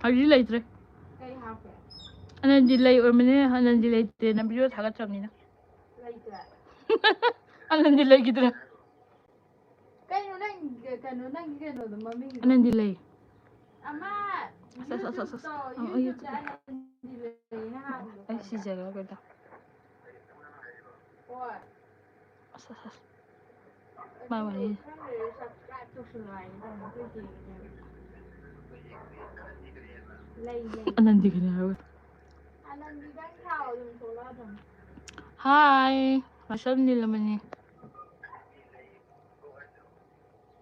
ꯍꯧꯖꯤꯛ ꯂꯩꯇ꯭ꯔꯦ ꯀꯩ ꯍꯥꯞꯄꯦ ꯑꯅꯟꯗꯤ ꯂꯩ ꯑꯣꯏꯔꯝꯕꯅꯦ ꯑꯅꯟꯗꯤ ꯂꯩꯇꯦꯅ ꯚꯤꯗꯤꯑꯣ ꯊꯥꯒꯠꯇ꯭ꯔꯕꯅꯤꯅ ꯂꯩꯇ꯭ꯔꯦ ꯑꯅꯟꯗꯤ ꯂꯩꯈꯤꯗ꯭ꯔꯦ ꯀꯩꯅꯣ ꯅꯪꯒꯤ ꯀꯩꯅꯣꯗꯣ ꯃꯃꯤꯡꯗꯣ ꯑꯅꯟꯗꯤ ꯂꯩ ꯑꯃ ꯌꯨꯇ꯭ꯌꯨꯕꯇ ꯑꯅꯟꯗꯤ ꯂꯩꯅ ꯍꯥꯏꯕꯗꯣ ꯑꯩ ꯁꯤꯖꯒ꯭ꯔꯦ ꯀꯩꯗ ꯍꯣꯏ ꯑꯁ ꯃꯥ ꯋꯥꯔꯤ ꯁꯕꯁꯀ꯭ꯔꯥꯏꯕ ꯇꯧꯁꯜꯂꯣ ꯍꯥꯏꯒꯦ ꯂꯩ ꯑꯅꯟꯗꯤ ꯀꯅꯦ ꯍꯥꯏꯔꯒ ꯑꯅꯟꯗꯤꯗꯪ ꯊꯥꯎ ꯑꯗꯨꯝ ꯊꯣꯛꯂꯛꯑꯗꯝꯅꯤ ꯍꯥꯏ ꯃꯁꯝ ꯅꯤꯂꯃꯅꯤ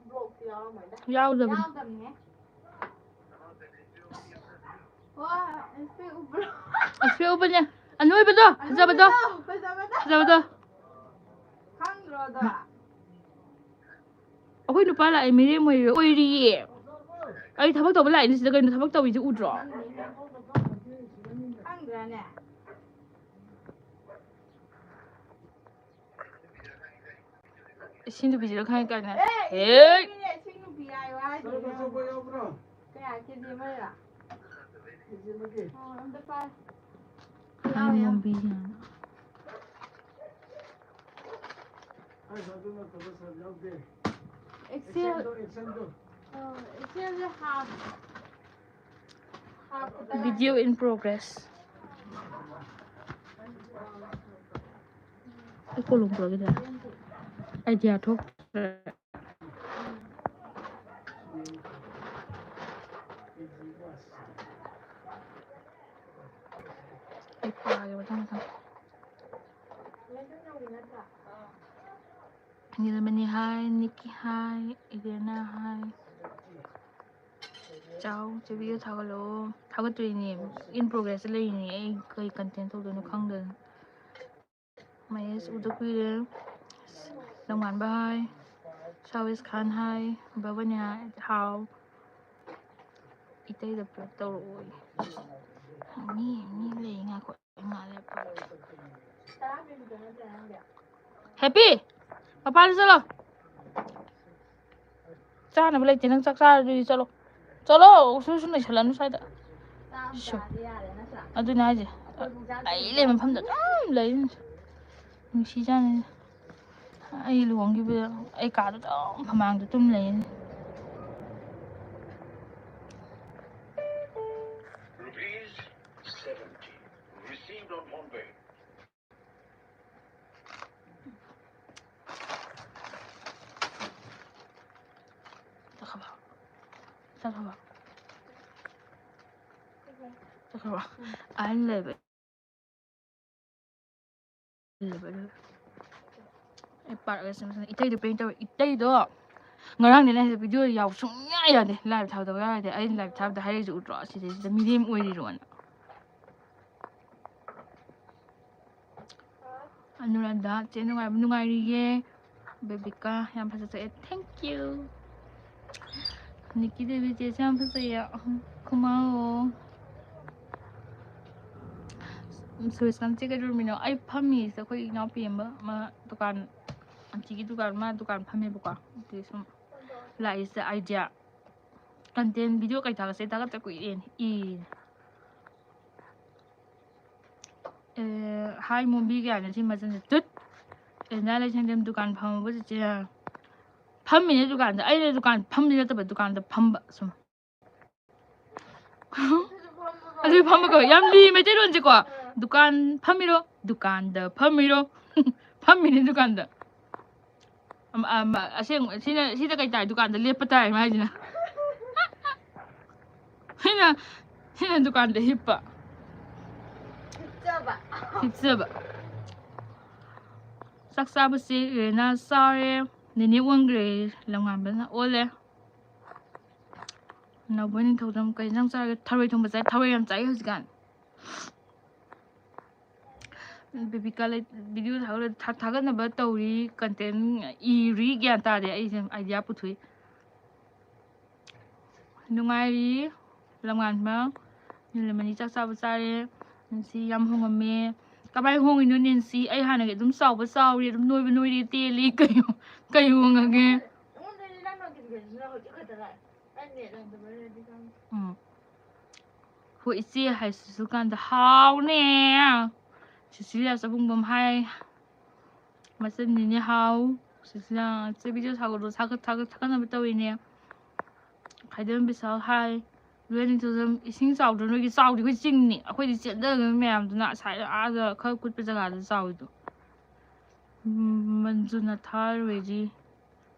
ꯕ꯭ꯂꯣꯛꯇꯤ ꯌꯥꯎꯔꯝꯃꯣꯏꯗ ꯌꯥꯎꯗꯕꯅꯤ ꯌꯥꯎꯗꯕꯅꯦ ꯍꯣꯏ ꯑꯦꯁꯄꯦꯛ ꯎꯞꯄ꯭ꯔꯣ ꯑꯦꯁꯄꯦꯛ ꯎꯞꯄꯅꯦ ꯑꯅꯣꯏꯕꯗꯣ ꯐꯖꯕꯗꯣ ꯐꯖꯕꯗꯣ ꯈꯪꯗ꯭ꯔꯣ ꯑꯗꯣ ꯑꯩꯈꯣꯏ ꯅꯨꯄꯥ ꯂꯥꯛꯑꯦ ꯃꯤꯔꯦꯝ ꯑꯣꯏꯔꯤꯌꯦ ꯑꯩ ꯊꯕꯛ ꯇꯧꯕ ꯂꯥꯛꯏꯅꯦ ꯁꯤꯗ ꯀꯩꯅꯣ ꯊꯕꯛ ꯇꯧꯔꯤꯁꯦ ꯎꯗ꯭ꯔꯣ ꯈꯪꯗ꯭ꯔꯥꯅꯦ ꯁꯤ ꯅꯨꯄꯤꯁꯤꯔ ꯈꯪꯉꯦ ꯀꯥꯏꯅ ꯁꯤ ꯅꯨꯄꯤ ꯍꯥꯏꯌꯣ ꯍꯥꯏꯗꯦ ꯀꯌꯥ ꯀꯦꯖꯤ ꯑꯃꯔꯥ ꯀꯦꯖꯤ ꯑꯃꯒꯤ ꯑꯝꯇ ꯄꯥꯏ ꯍꯥꯏꯃꯣꯝꯕꯤꯒ ꯑꯦꯛꯁꯦꯜꯁꯦ ꯚꯤꯗꯤꯑꯣ ꯏꯟ ꯄ꯭ꯔꯣꯒ꯭ꯔꯦꯁ ꯑꯩ ꯀꯣꯂꯣꯝ ꯄꯨꯔꯛꯑꯒꯦ ꯑꯥꯏꯗꯤꯌꯥ ꯊꯣꯛꯇ꯭ꯔꯦ ꯑꯩ ꯄꯥꯒꯦ ꯃꯊꯪ ꯅꯤꯂꯃꯅꯤ ꯍꯥꯏ ꯅꯤꯛꯀꯤ ꯍꯥꯏ ꯏꯔꯦꯅꯥ ꯍꯥꯏ ꯆꯥꯎ ꯆꯦ ꯚꯤꯗꯤꯑꯣ ꯊꯥꯒꯠꯂꯛꯑꯣ ꯊꯥꯒꯠꯇꯣꯏꯅꯦ ꯏꯟ ꯄ꯭ꯔꯣꯒ꯭ꯔꯦꯁꯇ ꯂꯩꯔꯤꯅꯦ ꯑꯩ ꯀꯩ ꯀꯟꯇꯦꯟ ꯇꯧꯗꯣꯏꯅꯣ ꯈꯪꯗꯗꯅ ꯃꯍꯦꯁ ꯎꯗ ꯀꯨꯏꯔꯦ ꯂꯝꯉꯥꯟꯕ ꯍꯥꯏ ꯁꯥꯋꯤꯁ ꯈꯥꯟ ꯍꯥꯏ ꯕꯕꯅꯤ ꯍꯥꯏ ꯍꯥꯎ ꯏꯇꯩꯗ ꯄꯨꯂꯞ ꯇꯧꯔꯛꯑꯣ ꯃꯤ ꯂꯩ ꯉꯥꯏꯈꯣ ꯍꯦꯄꯤ ꯃꯄꯥꯟꯗ ꯆꯠꯂꯣ ꯆꯥꯅꯕ ꯂꯩꯇꯦ ꯅꯪ ꯆꯥꯛ ꯆꯥꯔꯗꯤ ꯆꯠꯂꯣ ꯆꯠꯂꯣ ꯁꯨ ꯅꯩꯁꯜꯂꯅꯨ ꯁ꯭ꯋꯥꯏꯗ ꯑꯗꯨꯅꯦ ꯍꯥꯏꯁꯦ ꯂꯩ ꯃꯐꯝꯗ ꯑꯗꯨꯝ ꯂꯩ ꯅꯨꯡꯁꯤꯖꯥꯅꯤ ꯑꯩ ꯂꯨꯍꯣꯡꯈꯤꯕꯗ ꯑꯩ ꯀꯥꯗ ꯑꯗꯨꯝ ꯐꯃꯥꯡꯗ ꯇꯨꯝ ꯂꯩꯅꯤ ꯆꯠꯈ꯭ꯔꯕ ꯑꯍꯟ ꯂꯩꯕ ꯑꯩ ꯄꯥꯔꯛꯑꯒ ꯏꯇꯩꯗꯣ ꯄꯦꯟ ꯇꯧꯋꯦ ꯏꯇꯩꯗꯣ ꯉꯔꯥꯡꯗꯤ ꯅꯪ ꯚꯤꯗꯤꯑꯣ ꯌꯥꯎ ꯁꯨꯡꯌꯥ ꯌꯥꯗꯦ ꯂꯥꯏꯚ ꯊꯥꯗꯕ ꯌꯥꯗꯦ ꯑꯩꯅ ꯂꯥꯏꯚ ꯊꯥꯕꯗ ꯍꯥꯏꯔꯛꯏꯁꯦ ꯎꯗ꯭ꯔꯣ ꯁꯤꯗꯩꯁꯤꯗ ꯃꯤꯔꯦꯝ ꯑꯣꯏꯔꯤꯔꯣꯅ ꯑꯅꯨꯔꯥꯙꯥ ꯆꯦ ꯅꯨꯡꯉꯥꯏꯔꯤꯌꯦ ꯕꯦꯕꯤꯀꯥ ꯌꯥꯝ ꯐꯖꯊꯣꯛꯑꯦ ꯊꯦꯡꯀ꯭ꯌꯨ ꯅꯤꯛꯀꯤ ꯗꯦꯕꯤ ꯆꯦꯁꯨ ꯌꯥꯝ ꯐꯖꯩꯌꯦ ꯈꯨꯃꯥꯎ ꯁꯨꯔꯦꯁꯀꯥꯟꯇꯤ ꯀꯩꯗꯧꯔꯝꯃꯤꯅꯣ ꯑꯩ ꯐꯝꯃꯤꯁꯤꯗ ꯑꯩꯈꯣꯏ ꯏꯅꯥꯎꯄꯤ ꯑꯃ ꯗꯨꯀꯥꯟ ꯑꯟꯇꯤꯒꯤ ꯗꯨꯀꯥꯟ ꯃꯥ ꯗꯨꯀꯥꯟ ꯐꯝꯃꯦꯕꯀꯣ ꯑꯗꯨꯒꯤ ꯁꯨꯝ ꯂꯥꯛꯏꯁꯤꯗ ꯑꯥꯏꯗꯤꯌꯥ ꯀꯟꯇꯦꯟ ꯚꯤꯗꯤꯑꯣ ꯀꯩ ꯊꯥꯒꯠꯁꯦ ꯊꯥꯒꯠꯇ ꯀꯨꯏꯔꯦꯅ ꯍꯥꯏ ꯃꯣꯝꯕꯤ ꯀꯌꯥꯅ ꯁꯤ ꯃꯆꯟꯁꯦ ꯇꯨꯠ ꯑꯦꯟꯖꯥ ꯂꯩꯁꯪꯗꯦꯝ ꯗꯨꯀꯥꯟ ꯐꯝꯃꯕ ꯆꯤꯆꯦ ꯐꯝꯃꯤꯅꯦ ꯗꯨꯀꯥꯟꯗ ꯑꯩꯅ ꯗꯨꯀꯥꯟ ꯐꯝꯗꯤ ꯅꯠꯇꯕ ꯗꯨꯀꯥꯟꯗ ꯐꯝꯕ ꯁꯨꯝ ꯑꯗꯨ ꯐꯝꯕꯀꯣ ꯌꯥꯝ ꯂꯤ ꯃꯩꯇꯩꯂꯣꯟꯁꯦꯀꯣ ꯗꯨꯀꯥꯟ ꯐꯝꯃꯤꯔꯣ ꯗꯨꯀꯥꯟꯗ ꯐꯝꯃꯤꯔꯣ ꯐꯝꯃꯤꯅꯤ ꯗꯨꯀꯥꯟꯗ ꯑꯁꯦꯡ ꯁꯤꯗ ꯀꯩ ꯇꯥꯏ ꯗꯨꯀꯥꯟꯗ ꯂꯦꯞꯄ ꯇꯥꯏ ꯍꯥꯏꯁꯤꯅ ꯁꯤꯅ ꯗꯨꯀꯥꯟꯗ ꯍꯤꯞꯄ ꯍꯤꯞꯆꯕ ꯆꯥꯛ ꯆꯥꯕꯁꯤ ꯔꯦꯅꯥ ꯆꯥꯔꯦ ꯅꯦꯅꯦ ꯑꯣꯟꯈ꯭ꯔꯦ ꯂꯝꯉꯥꯟꯕꯅ ꯑꯣꯜꯂꯦ ꯅꯕꯣꯏ ꯅꯤꯡꯊꯧꯖꯝ ꯀꯩ ꯏꯟꯖꯥꯡ ꯆꯥꯔꯒꯦ ꯊꯔꯣꯏ ꯊꯣꯡꯕ ꯆꯥꯏ ꯊꯔꯣꯏ ꯌꯥꯝ ꯆꯥꯏ ꯍꯧꯖꯤꯛꯀꯥꯟ ꯕꯦꯕꯤꯀꯥ ꯚꯤꯗꯤꯑꯣ ꯊꯥꯒꯠꯅꯕ ꯇꯧꯔꯤ ꯀꯟꯇꯦꯟ ꯏꯔꯤ ꯒ꯭ꯌꯥꯟ ꯇꯥꯗꯦ ꯑꯩꯁꯦ ꯑꯥꯏꯗꯤꯌꯥ ꯄꯨꯊꯣꯛꯏ ꯅꯨꯡꯉꯥꯏꯔꯤ ꯂꯝꯉꯥꯟꯕ ꯅꯤꯂꯃꯅꯤ ꯆꯥꯛ ꯆꯥꯕ ꯆꯥꯔꯦ ꯅꯦꯟꯁꯤ ꯌꯥꯝ ꯍꯣꯡꯉꯝꯃꯦ ꯀꯃꯥꯏꯅ ꯍꯣꯡꯉꯤꯅꯣ ꯅꯦꯟꯁꯤ ꯑꯩ ꯍꯥꯟꯅꯒꯤ ꯑꯗꯨꯝ ꯆꯥꯎꯕ ꯆꯥꯎꯔꯤ ꯑꯗꯨꯝ ꯅꯣꯏꯕ ꯅꯣꯏꯔꯤ ꯇꯦꯜꯂꯤ ꯀꯩ ꯍꯣꯡꯉꯒꯦ ꯍꯣꯏ ꯏꯆꯦ ꯍꯥꯏꯁꯤꯁꯨ ꯀꯥꯟꯗ ꯍꯥꯎꯅꯦ ꯁꯤꯁꯤꯂꯤꯌꯥ ꯆꯕꯨꯡꯕꯝ ꯍꯥꯏ ꯃꯆꯟꯅꯤꯅꯦ ꯍꯥꯎ ꯁꯤꯁꯤꯂꯤꯌꯥ ꯏꯆꯦ ꯚꯤꯗꯤꯑꯣ ꯊꯥꯒꯠꯅꯕ ꯇꯧꯔꯤꯅꯦ ꯈꯥꯏꯗꯦꯝ ꯕꯤꯁꯥꯜ ꯍꯥꯏ ꯂꯣꯏꯅꯤꯡꯊꯧꯖꯝ ꯏꯁꯤꯡ ꯆꯥꯎꯗ꯭ꯔꯣ ꯅꯣꯏꯒꯤ ꯆꯥꯎꯗꯤ ꯑꯩꯈꯣꯏ ꯆꯤꯡꯅꯤ ꯑꯩꯈꯣꯏꯗꯤ ꯆꯦꯟꯗꯒꯅ ꯃꯌꯥꯝꯗꯨꯅ ꯑꯁꯥꯏꯗ ꯑꯥꯗ ꯈꯔ ꯀꯨꯠꯄ ꯖꯒꯥꯗ ꯆꯥꯎꯋꯤꯗꯣ ꯃꯟꯖꯨꯅ ꯊꯥꯔꯣꯏꯔꯤ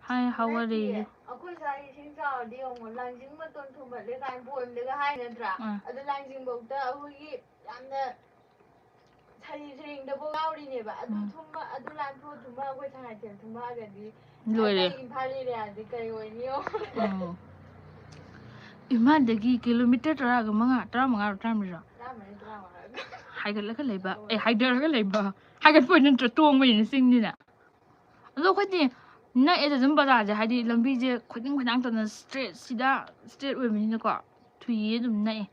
ꯍꯥꯏ ꯍꯥꯎꯋꯥꯔꯦ ꯑꯩꯈꯣꯏ ꯁ꯭ꯋꯥꯏ ꯏꯁꯤꯡ ꯆꯥꯎꯔꯗꯤ ꯌꯦꯡꯉꯣ ꯂꯥꯡꯖꯤꯡ ꯃꯇꯣꯟ ꯊꯨꯝꯒꯠꯂꯦ ꯀꯥꯏꯅ ꯄꯣꯏꯝꯗꯒ ꯍꯥꯏ ꯅꯠꯇ꯭ꯔꯥ ꯑꯗꯨ ꯂꯥꯡꯖꯤꯡꯐꯧꯗ ꯑꯩꯈꯣꯏꯒꯤ ꯌꯥꯝꯅ ꯁꯩꯔꯦꯡꯗꯐꯥꯎ ꯌꯥꯎꯔꯤꯅꯦꯕ ꯑꯗꯨ ꯊꯨꯝꯕ ꯑꯗꯨ ꯂꯥꯟꯊꯣꯛꯑ ꯊꯨꯝꯕ ꯑꯩꯈꯣꯏ ꯁꯉꯥꯏꯊꯦꯜ ꯊꯨꯝꯃꯛꯑꯒꯗꯤ ꯂꯣꯏꯔꯦ ꯏꯝꯐꯥꯜ ꯑꯦꯔꯤꯌꯥꯗꯤ ꯀꯩ ꯑꯣꯏꯅꯤ ꯏꯝꯐꯥꯜꯗꯒꯤ ꯀꯤꯂꯣꯃꯤꯇꯔ 13 ꯍꯥꯏꯒꯠꯂꯒ ꯂꯩꯕ ꯍꯥꯏꯊꯔꯒ ꯂꯩꯕ ꯍꯥꯏꯒꯠꯄ ꯅꯠꯇ꯭ꯔ ꯇꯣꯡꯕꯅꯤꯅ ꯆꯤꯡꯅꯤꯅ ꯑꯗꯣ ꯑꯩꯈꯣꯏꯗꯤ ꯅꯛꯑꯦꯗ ꯑꯗꯨꯝ ꯕꯖꯥꯔꯁꯦ ꯍꯥꯏꯗꯤ ꯂꯝꯕꯤꯁꯦ ꯈꯨꯗꯤꯡ ꯈꯨꯗꯥꯡꯇꯅ ꯏꯁꯇ꯭ꯔꯦꯠ ꯑꯣꯏꯕꯅꯤꯅꯀꯣ ꯊꯨꯏꯌꯦ ꯑꯗꯨꯝ ꯅꯛꯑꯦ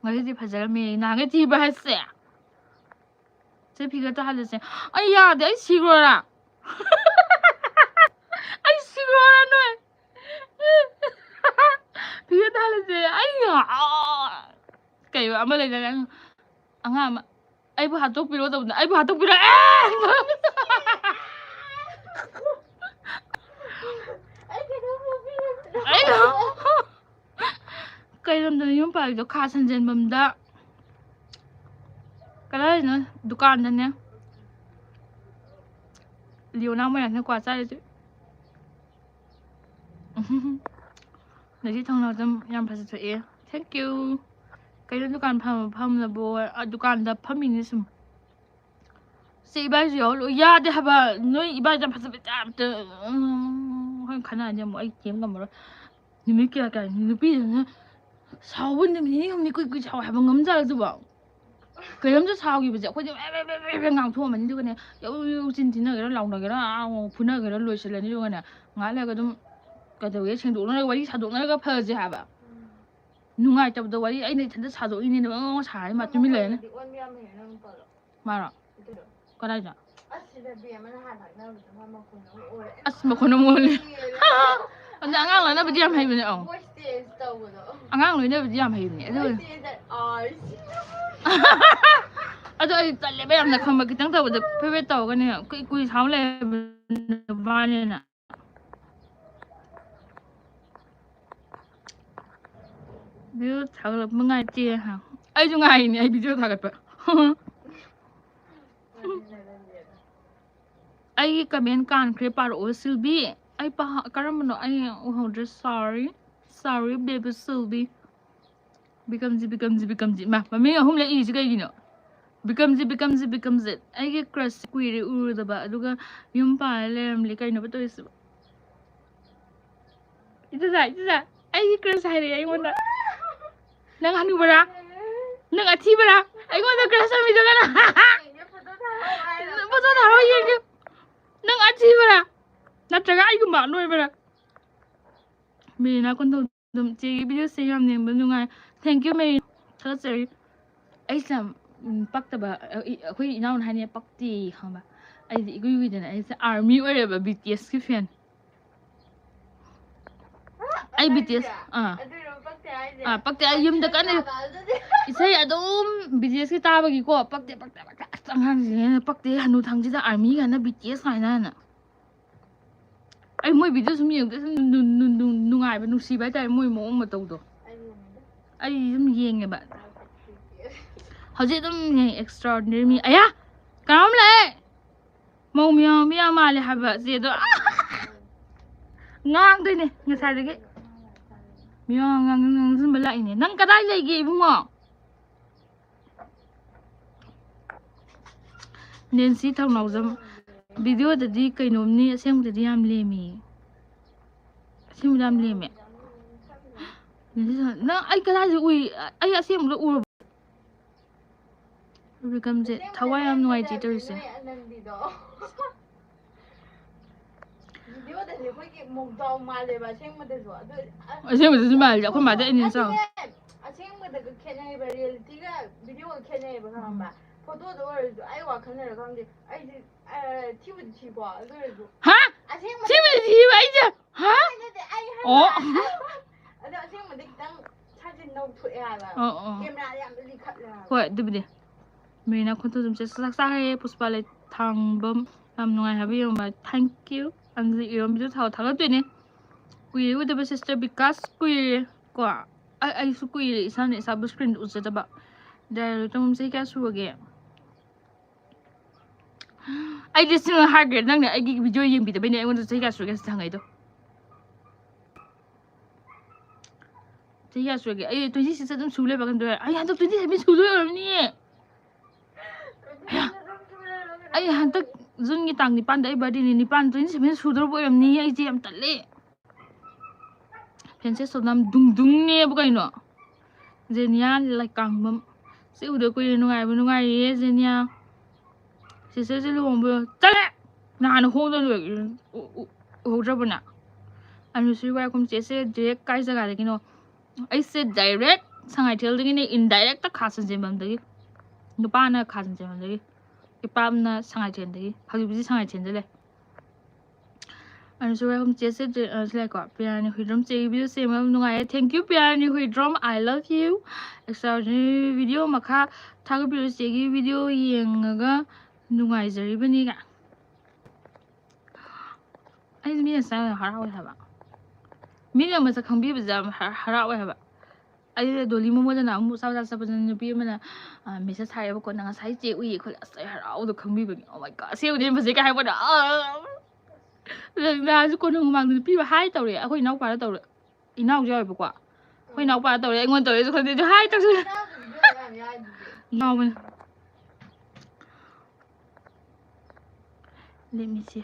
ꯉꯁꯤꯗꯤ ꯐꯖꯔꯝꯃꯦ ꯅꯍꯥꯟꯒꯩ ꯊꯤꯕ ꯍꯥꯏꯁꯦ ꯁꯦ ꯐꯤꯒꯔ ꯇꯥꯍꯜꯂꯁꯦ ꯑꯩ ꯌꯥꯗꯦ ꯑꯩ ꯁꯤꯈ꯭ꯔꯣꯔꯥ ꯑꯩ ꯁꯤꯈ꯭ꯔꯣꯔꯥ ꯅꯣꯏ ꯐꯤꯒꯔ ꯇꯥꯍꯜꯂꯁꯦ ꯑꯩ ꯀꯩꯕ ꯑꯃ ꯂꯩꯗꯅ ꯑꯉꯥꯡ ꯑꯃ ꯑꯩꯕꯨ ꯍꯥꯠꯇꯣꯛꯄꯤꯔꯣ ꯇꯧꯕꯗ ꯑꯩꯕꯨ ꯍꯥꯠꯇꯣꯛꯄꯤꯔꯣ ꯀꯩꯔꯣꯝꯗꯅ ꯌꯨꯝ ꯄꯥꯜꯂꯤꯗꯣ ꯈꯥ ꯁꯟꯖꯦꯟꯕꯝꯗ ꯀꯗꯥꯏꯗꯅꯣ ꯗꯨꯀꯥꯟꯗꯅꯦ ꯂꯤꯌꯣꯅꯥ ꯃꯣꯏꯔꯥꯡꯅ ꯀ꯭ꯋꯥ ꯆꯥꯔꯤꯁꯦ ꯉꯁꯤ ꯊꯣꯡꯅꯥꯎꯖꯝ ꯌꯥꯝ ꯐꯖꯊꯣꯛꯑꯦ ꯊꯦꯡꯀ꯭ꯌꯨ ꯀꯩꯅꯣ ꯗꯨꯀꯥꯟ ꯐꯝꯂꯕꯣ ꯗꯨꯀꯥꯟꯗ ꯐꯝꯃꯤꯅꯦ ꯁꯨꯝ ꯁꯤ ꯏꯕꯥꯏꯁꯨ ꯌꯥꯎꯍꯜꯂꯣ ꯌꯥꯗꯦ ꯍꯥꯏꯕ ꯅꯣꯏ ꯏꯕꯥꯏꯁꯦ ꯌꯥꯝ ꯐꯖꯕ ꯇꯥꯏꯞꯇ ꯍꯣꯏ ꯈꯟꯅꯔꯗꯤ ꯑꯃꯨꯛ ꯑꯩ ꯀꯦꯝ ꯉꯝꯃꯔꯣꯏ ꯅꯨꯃꯤꯠ ꯀꯌꯥ ꯅꯨꯄꯤꯗꯨꯅ ꯁꯥꯎꯕ ꯅꯨꯃꯤꯠ ꯅꯤനി ꯍꯨꯝꯅꯤ ꯀꯨꯏ ꯁꯥꯎ ꯍꯥꯏꯕ ꯉꯝꯖꯔꯁꯨꯕ ꯀꯩꯅꯣꯝꯇ ꯁꯥꯎꯈꯤꯕꯁꯦ ꯑꯩꯈꯣꯏꯗꯤ ꯉꯥꯡꯊꯣꯛꯑꯝꯃꯅꯤ ꯑꯗꯨꯒꯅꯦ ꯌꯧ ꯆꯤꯟ ꯊꯤꯟꯅꯒꯦꯔꯥ ꯂꯥꯎꯅꯒꯦꯔꯥ ꯐꯨꯅꯒꯦꯔꯥ ꯂꯣꯏꯁꯤꯜꯂꯅꯤ ꯑꯗꯨꯒꯅꯦ ꯉꯥꯏꯍꯥꯛ ꯂꯩꯔꯒ ꯑꯗꯨꯝ ꯀꯩꯗꯧꯒꯦ ꯁꯦꯡꯗꯣꯛꯅꯔꯒ ꯋꯥꯔꯤ ꯁꯥꯗꯣꯛꯅꯔꯒ ꯐꯖꯦ ꯍꯥꯏꯕ ꯅꯨꯡꯉꯥꯏꯇꯕꯗ ꯋꯥꯔꯤ ꯑꯩꯅ ꯏꯊꯟꯇ ꯁꯥꯗꯣꯛꯏꯅꯦꯅ ꯁꯥꯔꯗꯤ ꯃꯥ ꯇꯨꯃꯤꯟ ꯂꯩꯔꯅꯤ ꯃꯥꯔꯣ ꯀꯗꯥꯏꯗ ꯑꯁ ꯃꯈꯣꯟ ꯑꯃꯨꯛ ꯑꯣꯜꯂꯦ ꯑꯗꯨ ꯑꯉꯥꯡ ꯂꯣꯏꯅꯕꯗꯤ ꯌꯥꯝ ꯍꯩꯕꯅꯦ ꯑꯉꯥꯡ ꯂꯣꯏꯅꯕꯗꯤ ꯌꯥꯝ ꯍꯩꯕꯅꯦ ꯑꯗꯨ ꯑꯗꯣ ꯑꯩ ꯇꯜꯂꯦꯕ ꯌꯥꯝꯅ ꯈꯪꯕ ꯈꯤꯇꯪ ꯇꯧꯕꯗ ꯐꯦꯚꯔꯦꯠ ꯇꯧꯔꯒꯅꯦ ꯀꯨꯏ ꯁꯥꯎ ꯂꯩꯕꯅꯦꯅ ꯚꯤꯗꯤꯑꯣ ꯊꯥꯒꯠꯂꯛꯄ ꯉꯥꯏꯇꯦ ꯑꯩꯁꯨ ꯉꯥꯏꯔꯤꯅꯦ ꯑꯩ ꯚꯤꯗꯤꯑꯣ ꯊꯥꯒꯠꯄ ꯑꯩꯒꯤ ꯀꯃꯦꯟ ꯀꯥꯟꯈ꯭ꯔꯦ ꯄꯥꯔꯛꯑꯣ ꯁꯤꯜꯕꯤ ꯑꯩ ꯀꯔꯝꯕꯅꯣ ꯑꯩ ꯎꯍꯧꯗ꯭ꯔꯦ ꯁꯣꯔꯤ ꯕꯦꯕꯤ ꯁꯤꯜꯕꯤ ꯕꯤꯀꯝꯖꯤ ꯃꯃꯤꯡ 3 ꯂꯩ ꯏꯔꯤꯁꯤ ꯀꯩꯒꯤꯅꯣ ꯕꯤꯀꯝꯖꯤ ꯑꯩꯒꯤ ꯀ꯭ꯔꯁ ꯀꯨꯏꯔꯦ ꯎꯔꯨꯗꯕ ꯑꯗꯨꯒ ꯌꯨꯝ ꯄꯥꯜꯂ ꯂꯩꯔꯝꯂꯤ ꯀꯩꯅꯣꯕ ꯇꯧꯔꯤꯁꯤꯕ ꯏꯆꯥ ꯑꯩꯒꯤ ꯀ꯭ꯔꯁ ꯍꯥꯏꯔꯛꯑꯦ ꯑꯩꯉꯣꯟꯗ ꯅꯪ ꯍꯅꯨꯕꯔꯥ ꯅꯪ ꯑꯊꯤꯕꯔꯥ ꯑꯩꯉꯣꯟꯗ ꯀ꯭ꯔꯁ ꯊꯝꯃꯤꯗꯣ ꯀꯅꯥ ꯐꯣꯇꯣ ꯊꯥꯔꯛꯑꯣ ꯌꯦꯡꯒꯦ ꯅꯪ ꯑꯊꯤꯕꯔꯥ ꯅꯠꯇ꯭ꯔꯒ ꯑꯩꯒꯨꯝꯕ ꯅꯣꯏꯕꯔꯥ ꯃꯦꯔꯤꯅꯥ ꯀꯣꯟꯊꯧꯖꯝ ꯆꯦꯒꯤ ꯚꯤꯗꯤꯑꯣꯁꯦ ꯌꯥꯝ ꯌꯦꯡꯕ ꯅꯨꯡꯉꯥꯏ ꯊꯦꯡꯀ꯭ꯌꯨ ꯃꯦꯔꯤ ꯊꯥꯒꯠꯆꯔꯤ ꯑꯩꯁꯦ ꯄꯛꯇꯕ ꯑꯩꯈꯣꯏ ꯏꯅꯥꯎꯅ ꯍꯥꯏꯅꯦ ꯄꯛꯇꯦ ꯈꯪꯕ ꯑꯩꯁꯦ ꯏꯀꯨꯏ ꯀꯨꯏꯗꯅ ꯑꯩꯁꯦ ꯑꯥꯔꯃꯤ ꯑꯣꯏꯔꯦꯕ BTSꯀꯤ ꯐꯦꯟ ꯑꯩ BTS ꯄꯛꯇꯦ ꯑꯩ ꯌꯨꯝꯗ ꯀꯟꯅ ꯏꯁꯩ ꯑꯗꯨꯝ BTSꯀꯤ ꯇꯥꯕꯒꯤꯀꯣ ꯄꯛꯇꯦ ꯑꯁ ꯑꯉꯥꯡꯁꯤꯡꯅ ꯄꯛꯇꯦ ꯍꯅꯨꯊꯪꯁꯤꯗ ARMY ꯀꯥꯏꯅ BTS ꯀꯥꯏꯅ ꯑꯩ ꯃꯣꯏ ꯚꯤꯗꯤꯑꯣ ꯁꯨꯝ ꯌꯦꯡꯕꯗ ꯁꯨꯝ ꯅꯨꯡꯉꯥꯏꯕ ꯅꯨꯡꯁꯤꯕ ꯍꯥꯏꯇꯥꯔꯦ ꯃꯣꯏ ꯃꯑꯣꯡ ꯃꯇꯧꯗꯣ ꯑꯩ ꯁꯨꯝ ꯌꯦꯡꯉꯦꯕ ꯍꯧꯖꯤꯛ ꯑꯗꯨꯝ ꯑꯦꯛꯁꯇ꯭ꯔꯥꯑꯣꯔꯗꯤꯅꯔꯤ ꯃꯤ ꯑꯌꯥ ꯀꯅꯥꯝ ꯂꯥꯛꯑꯦ ꯃꯧ ꯃꯤꯌꯥꯝ ꯃꯥꯜꯂꯦ ꯍꯥꯏꯕ ꯆꯦꯗꯣ ꯉꯥꯡꯗꯣꯏꯅꯦ ꯉꯁꯥꯏꯗꯒꯤ ꯉꯥꯡꯁꯤꯟꯕ ꯂꯥꯛꯏꯅꯦ ꯅꯪ ꯀꯗꯥꯏ ꯂꯩꯒꯦ ꯏꯕꯨꯡꯉꯣ ꯅꯦꯟꯁꯤ ꯊꯧꯅꯥꯎꯖꯝ ꯚꯤꯗꯤꯑꯣꯗꯗꯤ ꯀꯩꯅꯣꯝꯅꯤ ꯑꯁꯦꯡꯕꯗꯗꯤ ꯌꯥꯝ ꯂꯦꯝꯃꯤ ꯑꯁꯦꯡꯕꯗ ꯌꯥꯝ ꯂꯦꯝꯃꯦ ꯅꯪ ꯑꯩ ꯀꯗꯥꯏꯗ ꯎꯏ ꯑꯩ ꯑꯁꯦꯡꯕꯗ ꯎꯔꯕ ꯕꯤꯀꯝꯁꯦ ꯊꯋꯥꯏ ꯌꯥꯝ ꯅꯨꯡꯉꯥꯏꯇꯦ ꯇꯧꯔꯤꯁꯦ ꯚꯤꯗꯤꯑꯣꯗꯗꯤ ꯑꯩꯈꯣꯏꯒꯤ ꯃꯧꯖꯥꯎ ꯃꯥꯜꯂꯦꯕ ꯑꯁꯦꯡꯕꯗꯁꯨ ꯑꯁꯦꯡꯕꯗꯁꯨ ꯃꯥꯜꯂꯦ ꯑꯩꯈꯣꯏ ꯃꯥꯗꯩ ꯑꯩꯅ ꯆꯥꯎ ꯑꯁꯦꯡꯕꯗꯒ ꯈꯦꯠꯅꯩꯕ ꯔꯤꯌꯦꯂꯤꯇꯤꯒ ꯚꯤꯗꯤꯑꯣꯒ ꯈꯦꯠꯅꯩꯕ ꯈꯪꯕ ꯐꯣꯇꯣꯗ ꯑꯣꯏꯔꯁꯨ ꯑꯩ ꯋꯥꯈꯜꯅꯔ ꯈꯪꯗꯦ ꯑꯩꯁꯦ ꯊꯤꯕꯨꯗꯤ ꯊꯤꯀꯣ ꯑꯗꯨ ꯑꯣꯏꯔꯁꯨ ꯊꯤꯕꯨꯗꯤ ꯊꯤꯕ ꯑꯩꯁꯦ ꯑꯣ ꯑꯗꯣ ꯑꯁꯦꯡꯕꯗꯤ ꯈꯤꯇꯪ ꯁꯥꯖꯤꯟ ꯅꯧꯊꯣꯛꯑꯦ ꯍꯥꯏꯕ ꯑꯣ ꯀꯦꯃꯦꯔꯥ ꯌꯥꯝꯅ ꯂꯤꯈꯠꯂꯦ ꯍꯥꯏꯕ ꯍꯣꯏ ꯑꯗꯨꯕꯨꯗꯤ ꯃꯤꯅ ꯈꯨꯟꯇꯨꯝ ꯆꯥꯛ ꯆꯥꯔꯦ ꯄꯨꯁꯄꯥ ꯂꯩ ꯊꯥꯡꯕꯝ ꯌꯥꯝ ꯅꯨꯡꯉꯥꯏ ꯍꯥꯏꯕ ꯌꯦꯡꯕ ꯊꯦꯡꯛ ꯌꯨ ꯑꯪꯖꯤ ꯏꯔꯣꯝꯕꯤꯗꯣ ꯊꯥꯒꯠꯇꯣꯏꯅꯦ ꯀꯨꯏꯔꯦ ꯎꯗꯕ ꯁꯤꯁꯇꯔ ꯕꯤꯀꯥꯁ ꯀꯨꯏꯔꯦ ꯀꯣ ꯑꯩꯁꯨ ꯀꯨꯏꯔꯦ ꯏꯁꯥꯅ ꯏꯁꯥꯕꯨ ꯁ꯭ꯀ꯭ꯔꯤꯟ ꯎꯖꯗꯕ ꯗꯥꯏꯔꯦꯛ ꯇꯧꯝ ꯆꯍꯤ ꯀꯌꯥ ꯁꯨꯔꯒꯦ ꯑꯩꯗꯤ ꯁꯤꯅ ꯍꯥꯏꯈ꯭ꯔꯦ ꯅꯪꯅ ꯑꯩꯒꯤ ꯚꯤꯗꯤꯑꯣ ꯌꯦꯡꯕꯤꯗꯕꯩꯅꯦ ꯑꯩꯉꯣꯟꯗ ꯆꯍꯤ ꯀꯌꯥ ꯁꯨꯔꯒꯦ ꯍꯪꯉꯛꯏꯗꯣ ꯆꯍꯤ ꯀꯌꯥ ꯁꯨꯔꯒꯦ ꯑꯩ 26 ꯑꯗꯨꯝ ꯁꯨ ꯂꯩꯕ ꯀꯩꯗꯧꯔꯦ ꯑꯩ ꯍꯟꯗꯛ 27 ꯁꯨꯗꯣꯏ ꯑꯣꯏꯔꯝꯅꯤꯌꯦ ꯑꯩ ꯍꯟꯗꯛ ꯖꯨꯟꯒꯤ ꯇꯥꯡ 9ꯗ ꯑꯩ ꯕꯥꯔꯗꯦꯅꯤ 27 ꯁꯨꯗꯧꯔꯕ ꯑꯣꯏꯔꯝꯅꯤꯌꯦ ꯑꯩꯁꯦ ꯌꯥꯝ ꯇꯜꯂꯦ ꯐꯦꯟꯁꯦꯁ ꯁꯣꯅꯝ ꯗꯨꯡꯗꯨꯡꯅꯦꯕ ꯀꯩꯅꯣ ꯖꯦꯅꯤꯌꯥ ꯂꯩꯀꯥꯡꯕꯝ ꯁꯤ ꯎꯗ ꯀꯨꯏꯔꯦ ꯅꯨꯡꯉꯥꯏꯔꯤꯌꯦ ꯖꯦꯅꯤꯌꯥ ꯁꯤꯁꯇꯔꯁꯦ ꯂꯨꯍꯣꯡꯕ ꯆꯠꯂꯦ ꯅꯍꯥꯟ ꯍꯣꯡꯗꯅ ꯎꯍꯧꯗ꯭ꯔꯕꯅ ꯑꯅꯨꯁ꯭ꯔꯤ ꯋꯥꯏꯈꯨꯝ ꯆꯦꯁꯦ ꯗꯤꯔꯦꯛ ꯀꯥꯏ ꯖꯒꯥꯗꯒꯤꯅꯣ ꯑꯩꯁꯦ ꯗꯥꯏꯔꯦꯛ ꯁꯉꯥꯏꯊꯦꯜꯗꯒꯤꯅꯦ ꯏꯟꯗꯥꯏꯔꯦꯛꯇ ꯈꯥ ꯁꯟꯖꯦꯟꯕꯝꯗꯒꯤ ꯅꯨꯄꯥꯅ ꯈꯥ ꯁꯟꯖꯦꯟꯕꯝꯗꯒꯤ ꯏꯄꯥꯝꯅ ꯁꯉꯥꯏꯊꯦꯜꯗꯒꯤ ꯍꯧꯖꯤꯛꯄꯨꯗꯤ ꯁꯉꯥꯏꯊꯦꯜꯗ ꯂꯩ ꯑꯅꯨꯁ꯭ꯔꯤ ꯋꯥꯏꯈꯨꯝ ꯆꯦꯁꯦ ꯂꯩꯀꯣ ꯄꯤꯌꯥꯅꯤ ꯍꯨꯏꯗ꯭ꯔꯣꯝ ꯆꯦꯒꯤ ꯚꯤꯗꯤꯑꯣ ꯁꯦꯝꯕ ꯌꯥꯝ ꯅꯨꯡꯉꯥꯏꯌꯦ ꯊꯦꯡꯛ ꯌꯨ ꯄꯤꯌꯥꯅꯤ ꯍꯨꯏꯗ꯭ꯔꯣꯝ I love you extraordinary video ꯃꯈꯥ ꯊꯥꯒꯠꯄꯤꯔꯨ ꯆꯦꯒꯤ ꯚꯤꯗꯤꯑꯣ ꯌꯦꯡꯉꯒ ꯅꯨꯡꯉꯥꯏꯖꯔꯤꯕꯅꯤꯒ ꯑꯩ ꯃꯤꯅ ꯆꯪꯉꯒ ꯍꯔꯥꯎꯋꯦ ꯍꯥꯏꯕ ꯃꯤꯅ ꯃꯁꯛ ꯈꯪꯕꯤꯕꯁꯦ ꯌꯥꯝ ꯍꯔꯥꯎꯋꯦ ꯍꯥꯏꯕ ꯑꯩ ꯗꯣꯂꯤ ꯃꯣꯃꯣꯗꯅ ꯑꯃꯨꯛ ꯆꯥꯛ ꯆꯠꯄꯗ ꯅꯨꯄꯤ ꯑꯃꯅ ꯃꯦꯁꯦꯖ ꯊꯥꯏꯌꯦꯕꯀꯣ ꯅꯪ ꯉꯁꯥꯏ ꯆꯦ ꯎꯏꯌꯦ ꯈꯣꯠꯂꯦ ꯑꯁ ꯑꯩ ꯍꯔꯥꯎꯕꯗꯣ ꯈꯪꯕꯤꯕꯒꯤ ꯑꯣ ꯃꯥꯏ ꯒꯣꯠ ꯑꯁꯦꯡꯕꯗꯤ ꯐꯖꯩ ꯀꯥꯏ ꯍꯥꯏꯕꯗ ꯅꯍꯥꯟꯁꯨ ꯀꯣꯅꯨꯡ ꯃꯃꯥꯡꯗ ꯅꯨꯄꯤꯕ ꯍꯥꯏ ꯇꯧꯔꯦ ꯑꯩꯈꯣꯏ ꯏꯅꯥꯎꯄꯥꯗ ꯇꯧꯔꯦ ꯏꯅꯥꯎꯁꯨ ꯌꯥꯎꯋꯦꯕꯀꯣ ꯑꯩꯈꯣꯏ ꯏꯅꯥꯎꯄꯥꯗ ꯇꯧꯔꯦ ꯑꯩꯉꯣꯟꯗ ꯇꯧꯔꯦꯁꯨ ꯈꯪꯗꯦ ꯍꯥꯏ ꯇꯧꯁꯤꯜꯂꯦ ꯌꯥꯎꯕꯅꯦ ꯂꯦꯝꯃꯤꯁꯦ